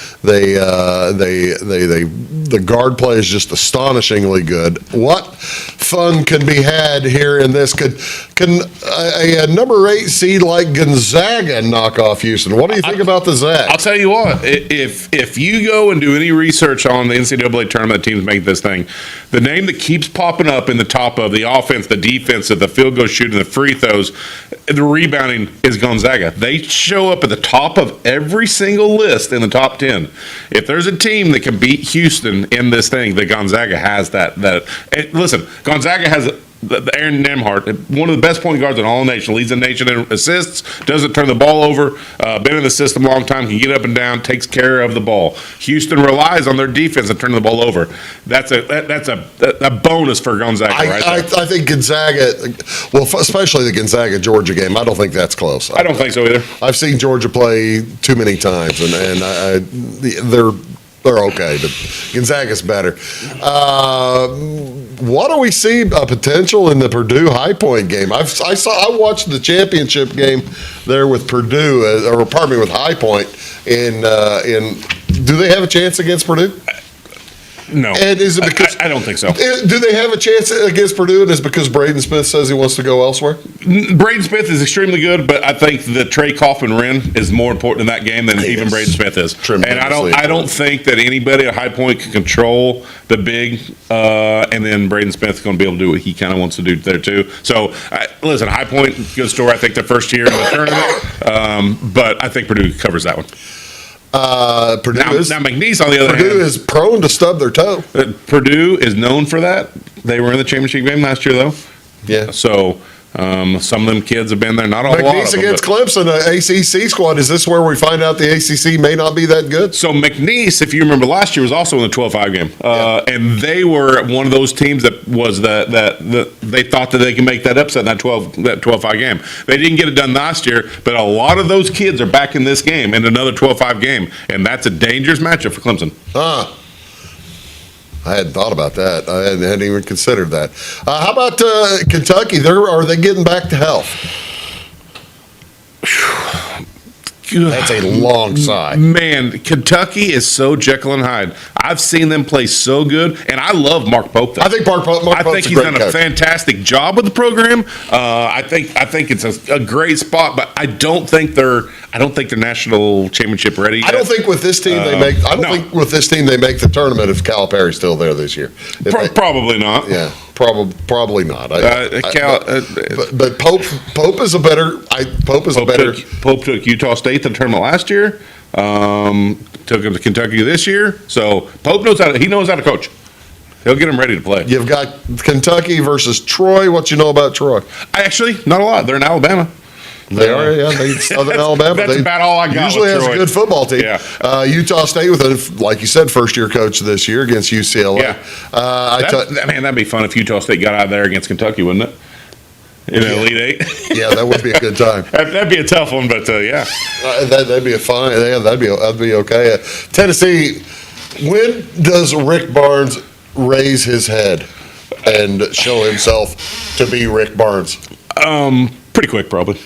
The guard play is just astonishingly good. What fun can be had here in this? Can a number 8 seed like Gonzaga knock off Houston? What do you think about the Zags? I'll tell you what. If you go and do any research on the NCAA tournament teams make this thing, the name that keeps popping up in the top of the offense, the defense, the field goal shooting, the free throws, the rebounding is Gonzaga. They show up at the top of every single list in the top 10. If there's a team that can beat Houston in this thing, that Gonzaga has that. And listen, Gonzaga has the Aaron Nemhart, one of the best point guards in all the nation, leads the nation in assists, doesn't turn the ball over, been in the system a long time, can get up and down, takes care of the ball. Houston relies on their defense and turning the ball over. That's a bonus for Gonzaga right there. I think Gonzaga, well, especially the Gonzaga-Georgia game, I don't think that's close. I don't think so either. I've seen Georgia play too many times, and they're okay, but Gonzaga's better. What do we see potential in the Purdue High Point game? I watched the championship game there with Purdue, with High Point. Do they have a chance against Purdue? No, and is it because I don't think so. Do they have a chance against Purdue? And is it because Braden Smith says he wants to go elsewhere? Braden Smith is extremely good, but I think the Trey Kaufman-Wren is more important in that game than even Braden Smith is. And I don't think that anybody at High Point can control the big, and then Braden Smith is going to be able to do what he kind of wants to do there too. So listen, High Point, good story. I think their first year in the tournament, but I think Purdue covers that one. Purdue McNeese, on the other hand, Purdue is prone to stub their toe. Purdue is known for that. They were in the championship game last year, though. Yeah. So some of them kids have been there. Not a lot of them. McNeese against Clemson, an ACC squad. Is this where we find out the ACC may not be that good? So McNeese, if you remember last year, was also in the 12-5 game, and they were one of those teams that was that they thought that they could make that upset in that 12-5 game. They didn't get it done last year, but a lot of those kids are back in this game in another 12-5 game, and that's a dangerous matchup for Clemson. I hadn't thought about that. I hadn't even considered that. How about Kentucky? Are they getting back to health? That's a long sigh. Man, Kentucky is so Jekyll and Hyde. I've seen them play so good, and I love Mark Pope. I think Mark Pope's he's done a fantastic job with the program. I think it's a great spot, but I don't think they're national championship ready yet. I don't think with this team they make. I don't think with this team they make the tournament if Calipari's still there this year. Probably not. Yeah. Probably not. But Pope is a better. Pope took Utah State to the tournament last year. Took him to Kentucky this year. So Pope knows how to coach. He'll get them ready to play. You've got Kentucky versus Troy. What you know about Troy? Actually, not a lot. They're in Alabama. They are, yeah. Southern Alabama. That's about all I got. Usually has Troy. a good football team. Yeah. Utah State with like you said, first-year coach this year against UCLA. Yeah. Man, that'd be fun if Utah State got out there against Kentucky, wouldn't it? In the Elite Eight. Yeah, that would be a good time. That'd be a tough one, but yeah. That'd be a fine. Yeah, that'd be okay. Tennessee. When does Rick Barnes raise his head and show himself to be Rick Barnes? Pretty quick, probably.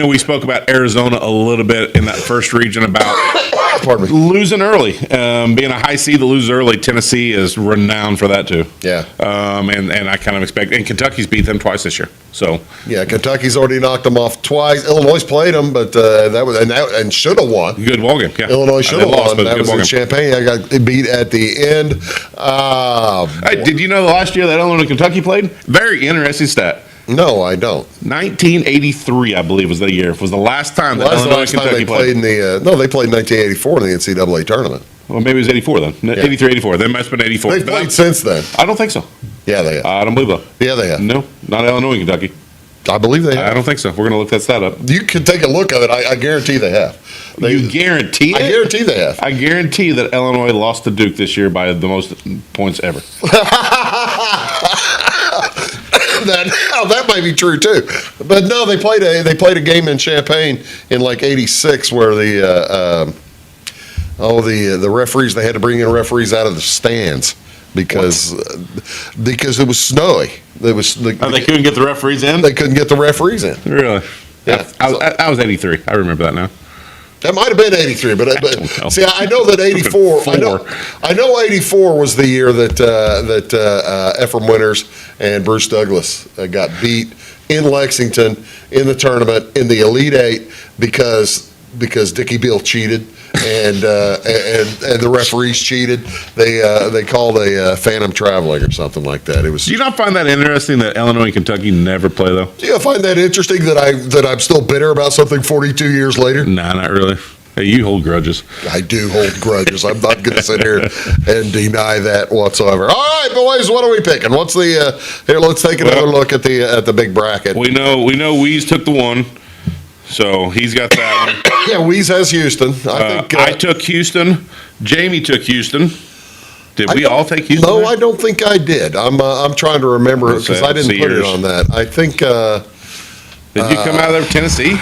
We spoke about Arizona a little bit in that first region about losing early. Being a high seed that loses early, Tennessee is renowned for that too. Yeah. And I kind of expect, and Kentucky's beat them twice this year. So yeah, Kentucky's already knocked them off twice. Illinois played them, but that should have won. Good ball game. Yeah. Illinois should have won. That was in Champaign. I got beat at the end. Hey, did you know the last year that Illinois and Kentucky played? Very interesting stat. No, I don't. 1983, I believe, was the year. It was the last time that Illinois and Kentucky played. They played in 1984 in the NCAA tournament. Well, maybe it was 84 then. Yeah. 83, 84. They must have been 84. They've played since then. I don't think so. Yeah, they have. I don't believe that. Yeah, they have. No, not Illinois and Kentucky. I believe they have. I don't think so. We're going to look that stat up. You can take a look at it. I guarantee they have. You guarantee it? I guarantee they have. I guarantee that Illinois lost to Duke this year by the most points ever. That might be true too, but no, they played a game in Champaign in like '86 where the referees, they had to bring in referees out of the stands because it was snowy. They couldn't get the referees in. They couldn't get the referees in. Really? Yeah. I was 83. I remember that now. That might have been 83, but see, I know that 84. I know 84 was the year that Ephraim Winters and Bruce Douglas got beat in Lexington in the tournament in the Elite Eight because Dickey Bill cheated and the referees cheated. They called a phantom traveling or something like that. It was. Do you not find that interesting that Illinois and Kentucky never play though? Do you find that interesting that I'm still bitter about something 42 years later? Nah, not really. Hey, you hold grudges. I do hold grudges. I'm not going to sit here and deny that whatsoever. All right, boys, what are we picking? What's the here? Let's take another look at the big bracket. We know Weeze took the 1, so he's got that one. Yeah, Weeze has Houston. I think I took Houston. Jamie took Houston. Did we all take Houston? No, I don't think I did. I'm trying to remember because I didn't put it on that. I think. Did you come out of there, Tennessee?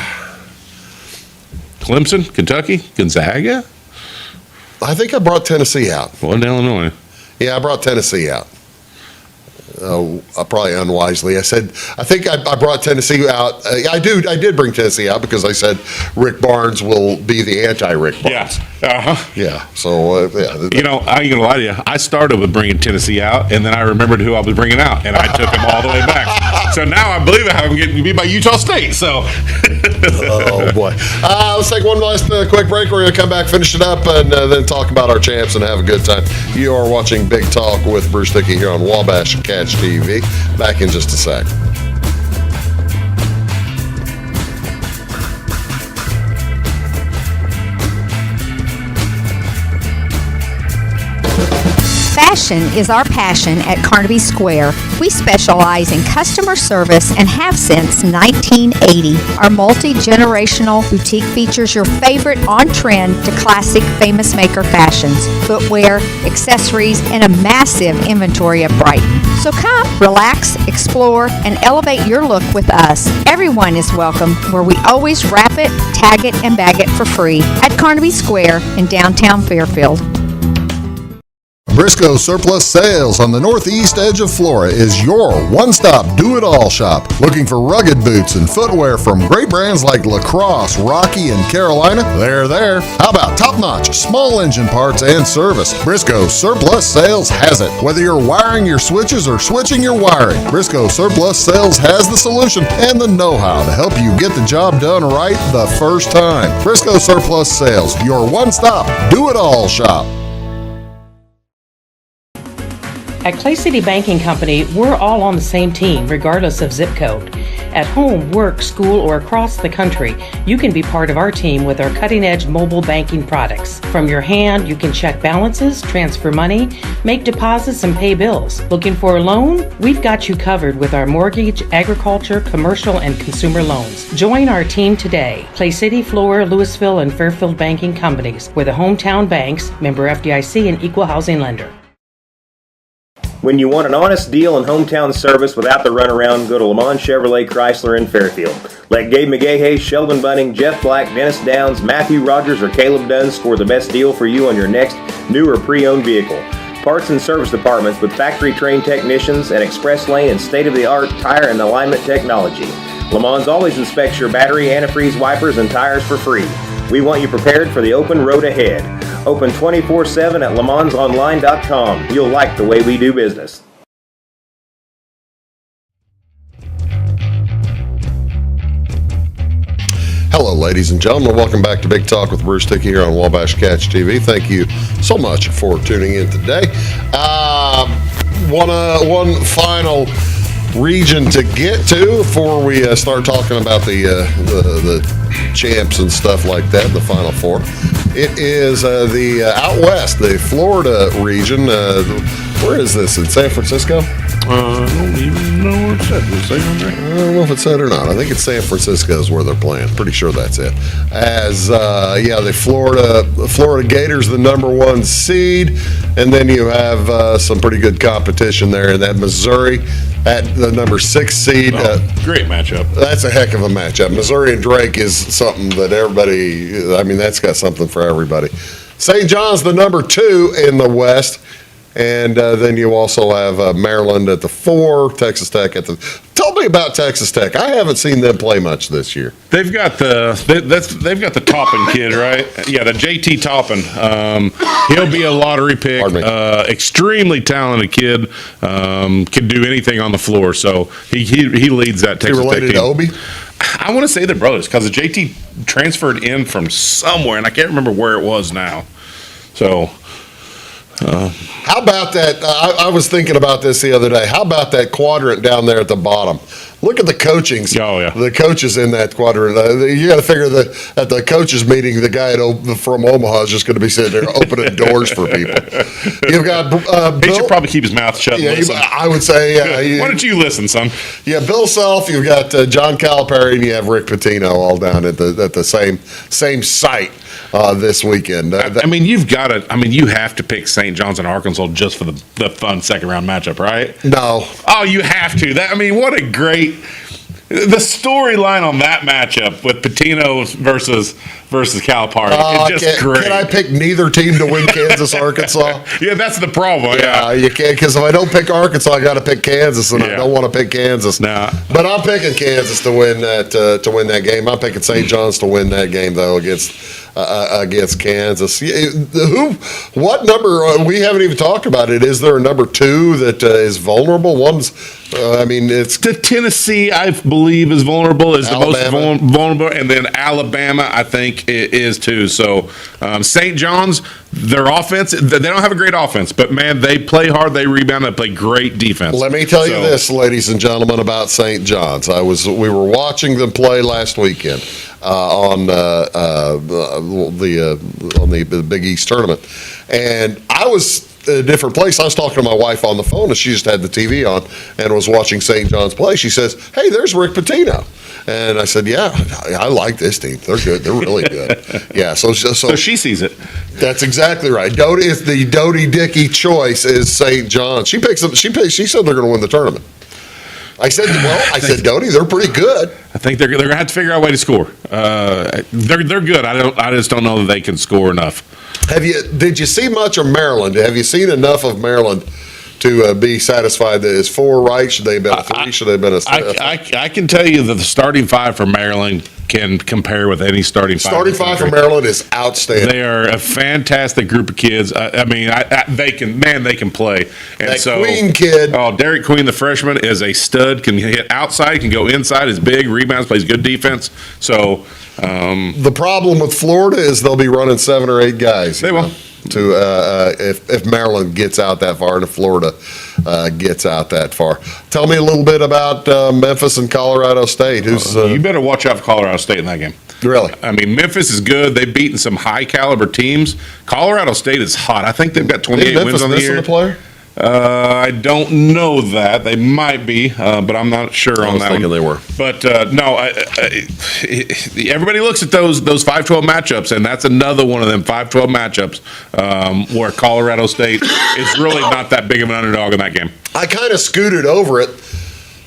Clemson, Kentucky, Gonzaga? I think I brought Tennessee out. Wasn't Illinois? Yeah, I brought Tennessee out. Probably unwisely. I think I brought Tennessee out. I did bring Tennessee out because I said Rick Barnes will be the anti-Rick Barnes. Yeah. Yeah. So, yeah. I ain't gonna lie to you. I started with bringing Tennessee out, and then I remembered who I was bringing out, and I took them all the way back. So now I believe I have them getting beat by Utah State. So. Oh boy. Let's take one last quick break. We're gonna come back, finish it up, and then talk about our champs and have a good time. You are watching Big Talk with Bruce Dickey here on Wabash Catch TV. Back in just a sec. Fashion is our passion at Carnaby Square. We specialize in customer service and have since 1980. Our multi-generational boutique features your favorite on-trend to classic Famous Maker fashions, footwear, accessories, and a massive inventory of Brighton. So come, relax, explore, and elevate your look with us. Everyone is welcome, where we always wrap it, tag it, and bag it for free at Carnaby Square in downtown Fairfield. Briscoe Surplus Sales on the northeast edge of Flora is your one-stop do-it-all shop. Looking for rugged boots and footwear from great brands like Lacrosse, Rocky, and Carolina? They're there. How about top-notch small engine parts and service? Briscoe Surplus Sales has it. Whether you're wiring your switches or switching your wiring, Briscoe Surplus Sales has the solution and the know-how to help you get the job done right the first time. Briscoe Surplus Sales, your one-stop do-it-all shop. At Clay City Banking Company, we're all on the same team, regardless of zip code. At home, work, school, or across the country, you can be part of our team with our cutting-edge mobile banking products. From your hand, you can check balances, transfer money, make deposits, and pay bills. Looking for a loan? We've got you covered with our mortgage, agriculture, commercial, and consumer loans. Join our team today. Clay City, Flora, Louisville, and Fairfield Banking Companies. We're the hometown banks, member FDIC, and equal housing lender. When you want an honest deal and hometown service without the runaround, go to Lamont Chevrolet Chrysler in Fairfield. Let Gabe McGahey, Sheldon Bunning, Jeff Black, Dennis Downs, Matthew Rogers, or Caleb Dunn score the best deal for you on your next new or pre-owned vehicle. Parts and service departments with factory-trained technicians and express lane and state-of-the-art tire and alignment technology. Lamont always inspects your battery, antifreeze, wipers, and tires for free. We want you prepared for the open road ahead. Open 24/7 at LeMansOnline.com. You'll like the way we do business. Hello, ladies and gentlemen. Welcome back to Big Talk with Bruce Dickey here on Wabash Catch TV. Thank you so much for tuning in today. One final region to get to before we start talking about the champs and stuff like that, the Final Four. It is the out west, the Florida region. Where is this, in San Francisco? I don't even know where it's at. Does it say on there? I don't know if it said or not. I think it's San Francisco is where they're playing. Pretty sure that's it. As the Florida Gators, the number 1 seed, and then you have some pretty good competition there in that Missouri at the number 6 seed. Great matchup. That's a heck of a matchup. Missouri and Drake is something that everybody. I mean, that's got something for everybody. St. John's the number 2 in the West. And then you also have Maryland at the 4, Texas Tech at the. Tell me about Texas Tech. I haven't seen them play much this year. They've got they've got the Toppin kid, right? Yeah, the JT Toppin. He'll be a lottery pick. Extremely talented kid. Can do anything on the floor. So he leads that Texas Tech team. Related to Obi? I want to say they're brothers because the JT transferred in from somewhere, and I can't remember where it was now. So. How about that? I was thinking about this the other day. How about that quadrant down there at the bottom? look at the coachings. Oh, yeah. The coaches in that quadrant. You got to figure that at the coaches meeting, the guy from Omaha is just going to be sitting there opening doors for people. You've got He Bill. should probably keep his mouth shut and Yeah, listen. I would say. Why don't you listen, son? Yeah, Bill Self. You've got John Calipari, and you have Rick Pitino all down at the same site this weekend. I mean, you have to pick St. John's and Arkansas just for the fun second round matchup, right? No. Oh, you have to. What a great the storyline on that matchup with Pitino versus Calipari. It's just great. Can I pick neither team to win Kansas, Arkansas? Yeah, that's the problem. Yeah, you can't, because if I don't pick Arkansas, I got to pick Kansas, and I don't want to pick Kansas. Nah. But I'm picking Kansas to win that game. I'm picking St. John's to win that game though against Kansas. What number? We haven't even talked about it. Is there a number 2 that is vulnerable? It's the Tennessee, I believe, is vulnerable. Is Alabama. the most vulnerable, and then Alabama, I think, is too. So St. John's, their offense, they don't have a great offense, but man, they play hard, they rebound, they play great defense. Let me tell you this, ladies and gentlemen, about St. John's. We were watching them play last weekend on the Big East tournament, and I was a different place. I was talking to my wife on the phone, and she just had the TV on and was watching St. John's play. She says, "Hey, there's Rick Pitino." And I said, "Yeah, I like this team. They're good. They're really good." Yeah. So she sees it. That's exactly right. The Dickey choice is St. John's. She picks them. She said they're going to win the tournament. I said, Doty, they're pretty good. I think they're going to have to figure out a way to score. They're good. I just don't know that they can score enough. Did you see much of Maryland? Have you seen enough of Maryland to be satisfied that it's 4 right? Should they have been a 3? Should they have been a 6? I can tell you that the starting 5 for Maryland can compare with any starting 5. Starting 5 for Maryland is outstanding. They are a fantastic group of kids. They can play. And Queen kid. Oh, Derek Queen, the freshman, is a stud. Can hit outside, can go inside, is big, rebounds, plays good defense. So the problem with Florida is they'll be running 7 or 8 guys. They will. If Maryland gets out that far and if Florida gets out that far. Tell me a little bit about Memphis and Colorado State. You better watch out for Colorado State in that game. Really? Memphis is good. They've beaten some high caliber teams. Colorado State is hot. I think they've got 28 wins on the year. A player? I don't know that. They might be, but I'm not sure on that one. They were. But no, everybody looks at those 5-12 matchups, and that's another one of them 5-12 matchups where Colorado State is really not that big of an underdog in that game. I kind of scooted over it,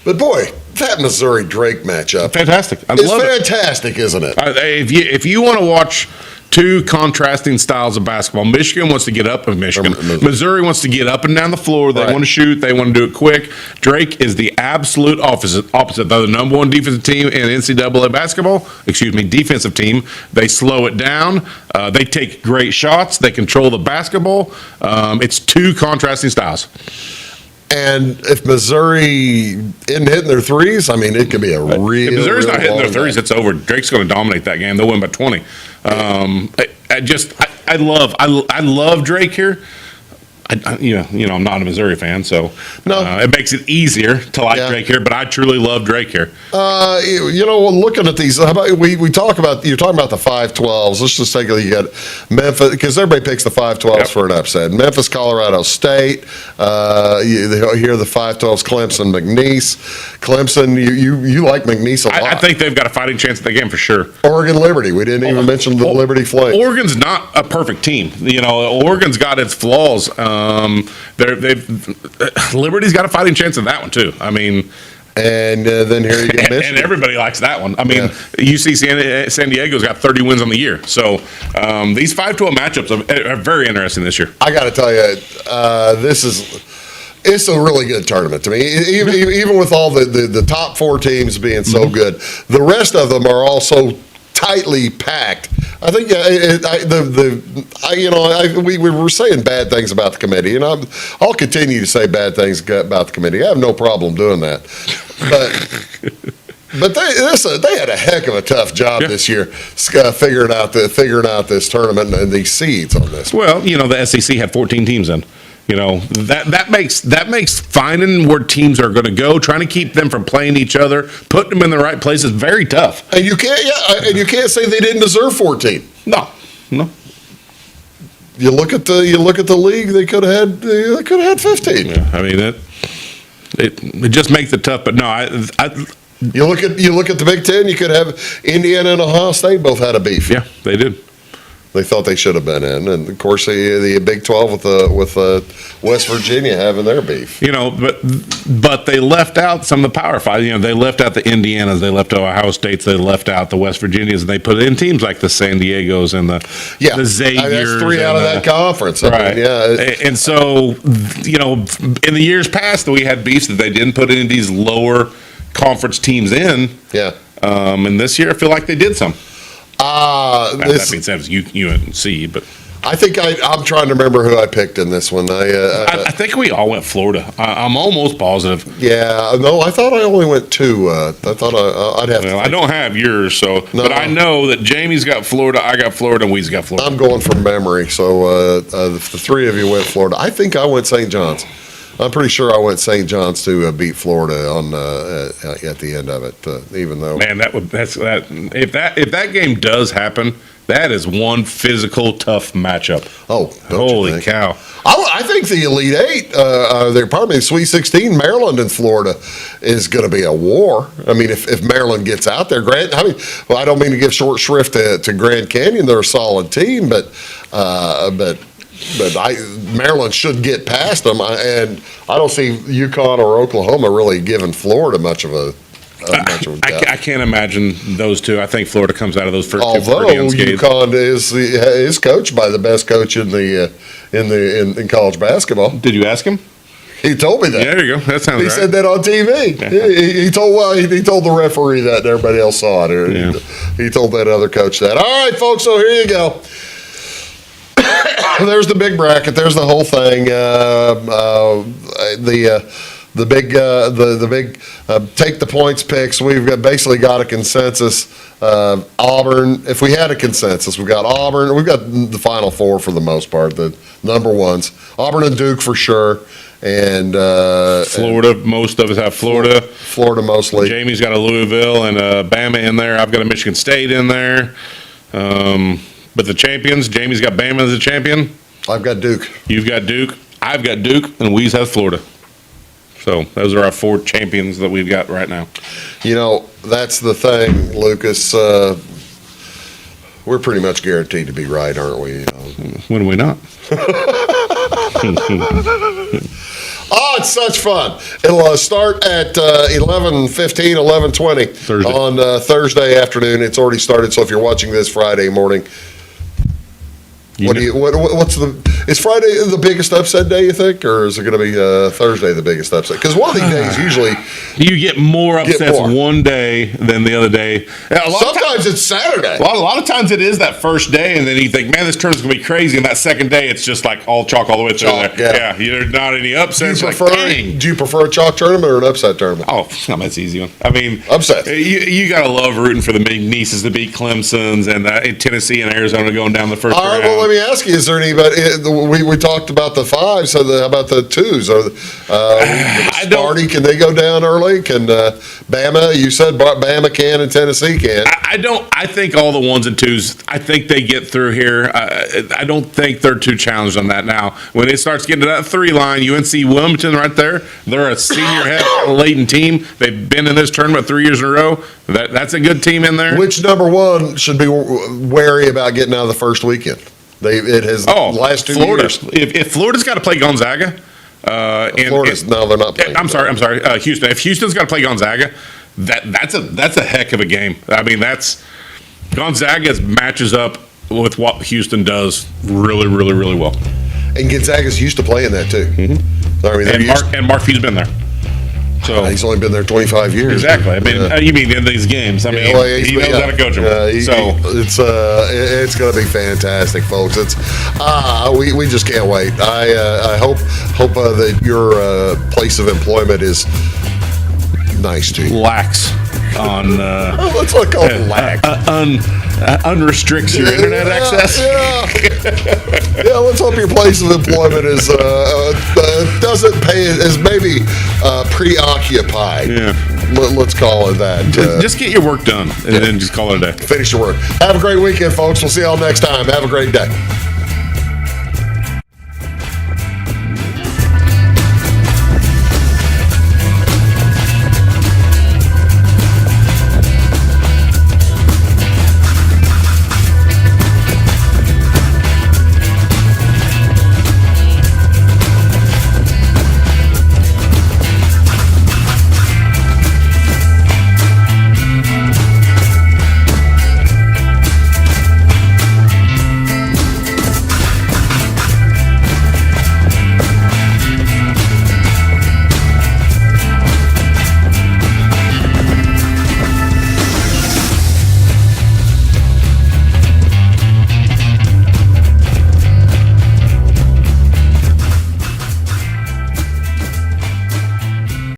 but boy, that Missouri-Drake matchup. Fantastic. It's fantastic, isn't it? If you want to watch 2 contrasting styles of basketball. Michigan wants to get up in Michigan. Missouri wants to get up and down the floor. They want to shoot. They want to do it quick. Drake is the absolute opposite. They're the number 1 defensive team in NCAA basketball. Defensive team. They slow it down. They take great shots. They control the basketball. It's 2 contrasting styles. And if Missouri isn't hitting their threes, it could be a real. If Missouri's not hitting their threes, game. it's over. Drake's going to dominate that game. They'll win by 20. I love Drake here. I'm not a Missouri fan, so it makes it easier to like Drake here. But I truly love Drake here. Looking at these, how about you're talking about the 5-12s. Let's just take a look at Memphis, because everybody picks the 5-12s for an upset. Memphis, Colorado State. You hear the 5-12s, Clemson, McNeese. Clemson, you like McNeese a lot. I think they've got a fighting chance at the game for sure. Oregon, Liberty. We didn't even mention the Liberty Flames. Oregon's not a perfect team. Oregon's got its flaws. Liberty's got a fighting chance in that one too. And then here you get Michigan. And everybody likes that one. UC San Diego's got 30 wins on the year. So these 5-12 matchups are very interesting this year. I got to tell you, it's a really good tournament to me. Even with all the top 4 teams being so good, the rest of them are also tightly packed. I think we were saying bad things about the committee, and I'll continue to say bad things about the committee. I have no problem doing that, but they had a heck of a tough job this year figuring out this tournament and these seeds on this. Well, the SEC had 14 teams in. That makes finding where teams are going to go, trying to keep them from playing each other, putting them in the right places, very tough. And you can't say they didn't deserve 14. No. You look at the league, they could have had 15. Yeah, I mean it just makes it tough. But no, you look at the Big Ten. You could have Indiana and Ohio State both had a beef. Yeah, they did. They thought they should have been in, and of course the Big 12 with West Virginia having their beef. But they left out some of the Power Five. They left out the Indianas, they left out Ohio States, they left out the West Virginias, and they put in teams like the San Diegos and the Xaviers. That's three out of that conference, right? And so in the years past, we had beefs that they didn't put any of these lower conference teams in. Yeah. And this year, I feel like they did some. That being said, it's UNC, but I think I'm trying to remember who I picked in this one. I think we all went Florida. I'm almost positive. Yeah, no, I thought I only went two. I thought I'd have to. I don't have yours, but I know that Jamie's got Florida, I got Florida, and Wee's got Florida. I'm going from memory, so the three of you went Florida. I think I went St. John's. I'm pretty sure I went St. John's to beat Florida at the end of it. Even though, man, if that game does happen, that is one physical tough matchup. Oh, holy cow! I think the Elite Eight, they're probably Sweet 16, Maryland and Florida, is going to be a war. I mean, if Maryland gets out there, I don't mean to give short shrift to Grand Canyon. They're a solid team, but Maryland should get past them, and I don't see UConn or Oklahoma really giving Florida much of a. I can't imagine those two. I think Florida comes out of those first two. Although UConn is coached by the best coach in college basketball. Did you ask him? He told me that. Yeah, there you go. That sounds right. He said that on TV. Yeah. He told the referee that, and everybody else saw it. Yeah. He told that other coach that. All right, folks. So here you go. There's the big bracket. There's the whole thing. The big take the points picks. We've basically got a consensus. Auburn. If we had a consensus, we've got Auburn. We've got the Final Four for the most part. The number ones. Auburn and Duke for sure. And Florida. Most of us have Florida. Florida mostly. Jamie's got a Louisville and Bama in there. I've got a Michigan State in there. But the champions, Jamie's got Bama as a champion. I've got Duke. You've got Duke. I've got Duke, and Weez has Florida. So those are our four champions that we've got right now. That's the thing, Lucas. We're pretty much guaranteed to be right, aren't we? When are we not? Oh, it's such fun. It'll start at 11:15, 11:20 on Thursday afternoon. It's already started, so if you're watching this Friday morning, is Friday the biggest upset day, you think, or is it going to be Thursday the biggest upset? Because one of these days usually you get more upsets one day than the other day. Sometimes it's Saturday. A lot of times it is that first day, and then you think, man, this tournament's going to be crazy. And that second day, it's just like all chalk all the way through there. Yeah, there's not any upsets. Do you prefer a chalk tournament or an upset tournament? Oh, that's an easy one. I mean, upset. You got to love rooting for the big nieces to beat Clemson's and Tennessee and Arizona going down the first round. All right, well, let me ask you: is there anybody? We talked about the fives. So how about the twos? Can they go down early? Can Bama? You said Bama can and Tennessee can. I think all the ones and twos. I think they get through here. I don't think they're too challenged on that now. When it starts getting to that three line, UNC Wilmington right there. They're a senior-laden team. They've been in this tournament 3 years in a row. That's a good team in there. Which number one should be wary about getting out of the first weekend? It has last 2 years. If Florida's got to play Gonzaga, no, they're not playing. I'm sorry, Houston. If Houston's got to play Gonzaga, that's a heck of a game. I mean, Gonzaga matches up with what Houston does really, really, really well. And Gonzaga's used to playing that too. Mm-hmm. I mean, and Mark Few's been there. So he's only been there 25 years. Exactly. I mean, you mean in these games? I mean, he knows how to coach them. It's going to be fantastic, folks. We just can't wait. I hope that your place of employment is nice to you. Lax on. Let's not call it lack. Unrestricts your internet access. Yeah, let's hope your place of employment is doesn't pay, is maybe preoccupied. Yeah. Let's call it that. Just get your work done and then just call it a day. Finish your work. Have a great weekend, folks. We'll see y'all next time. Have a great day.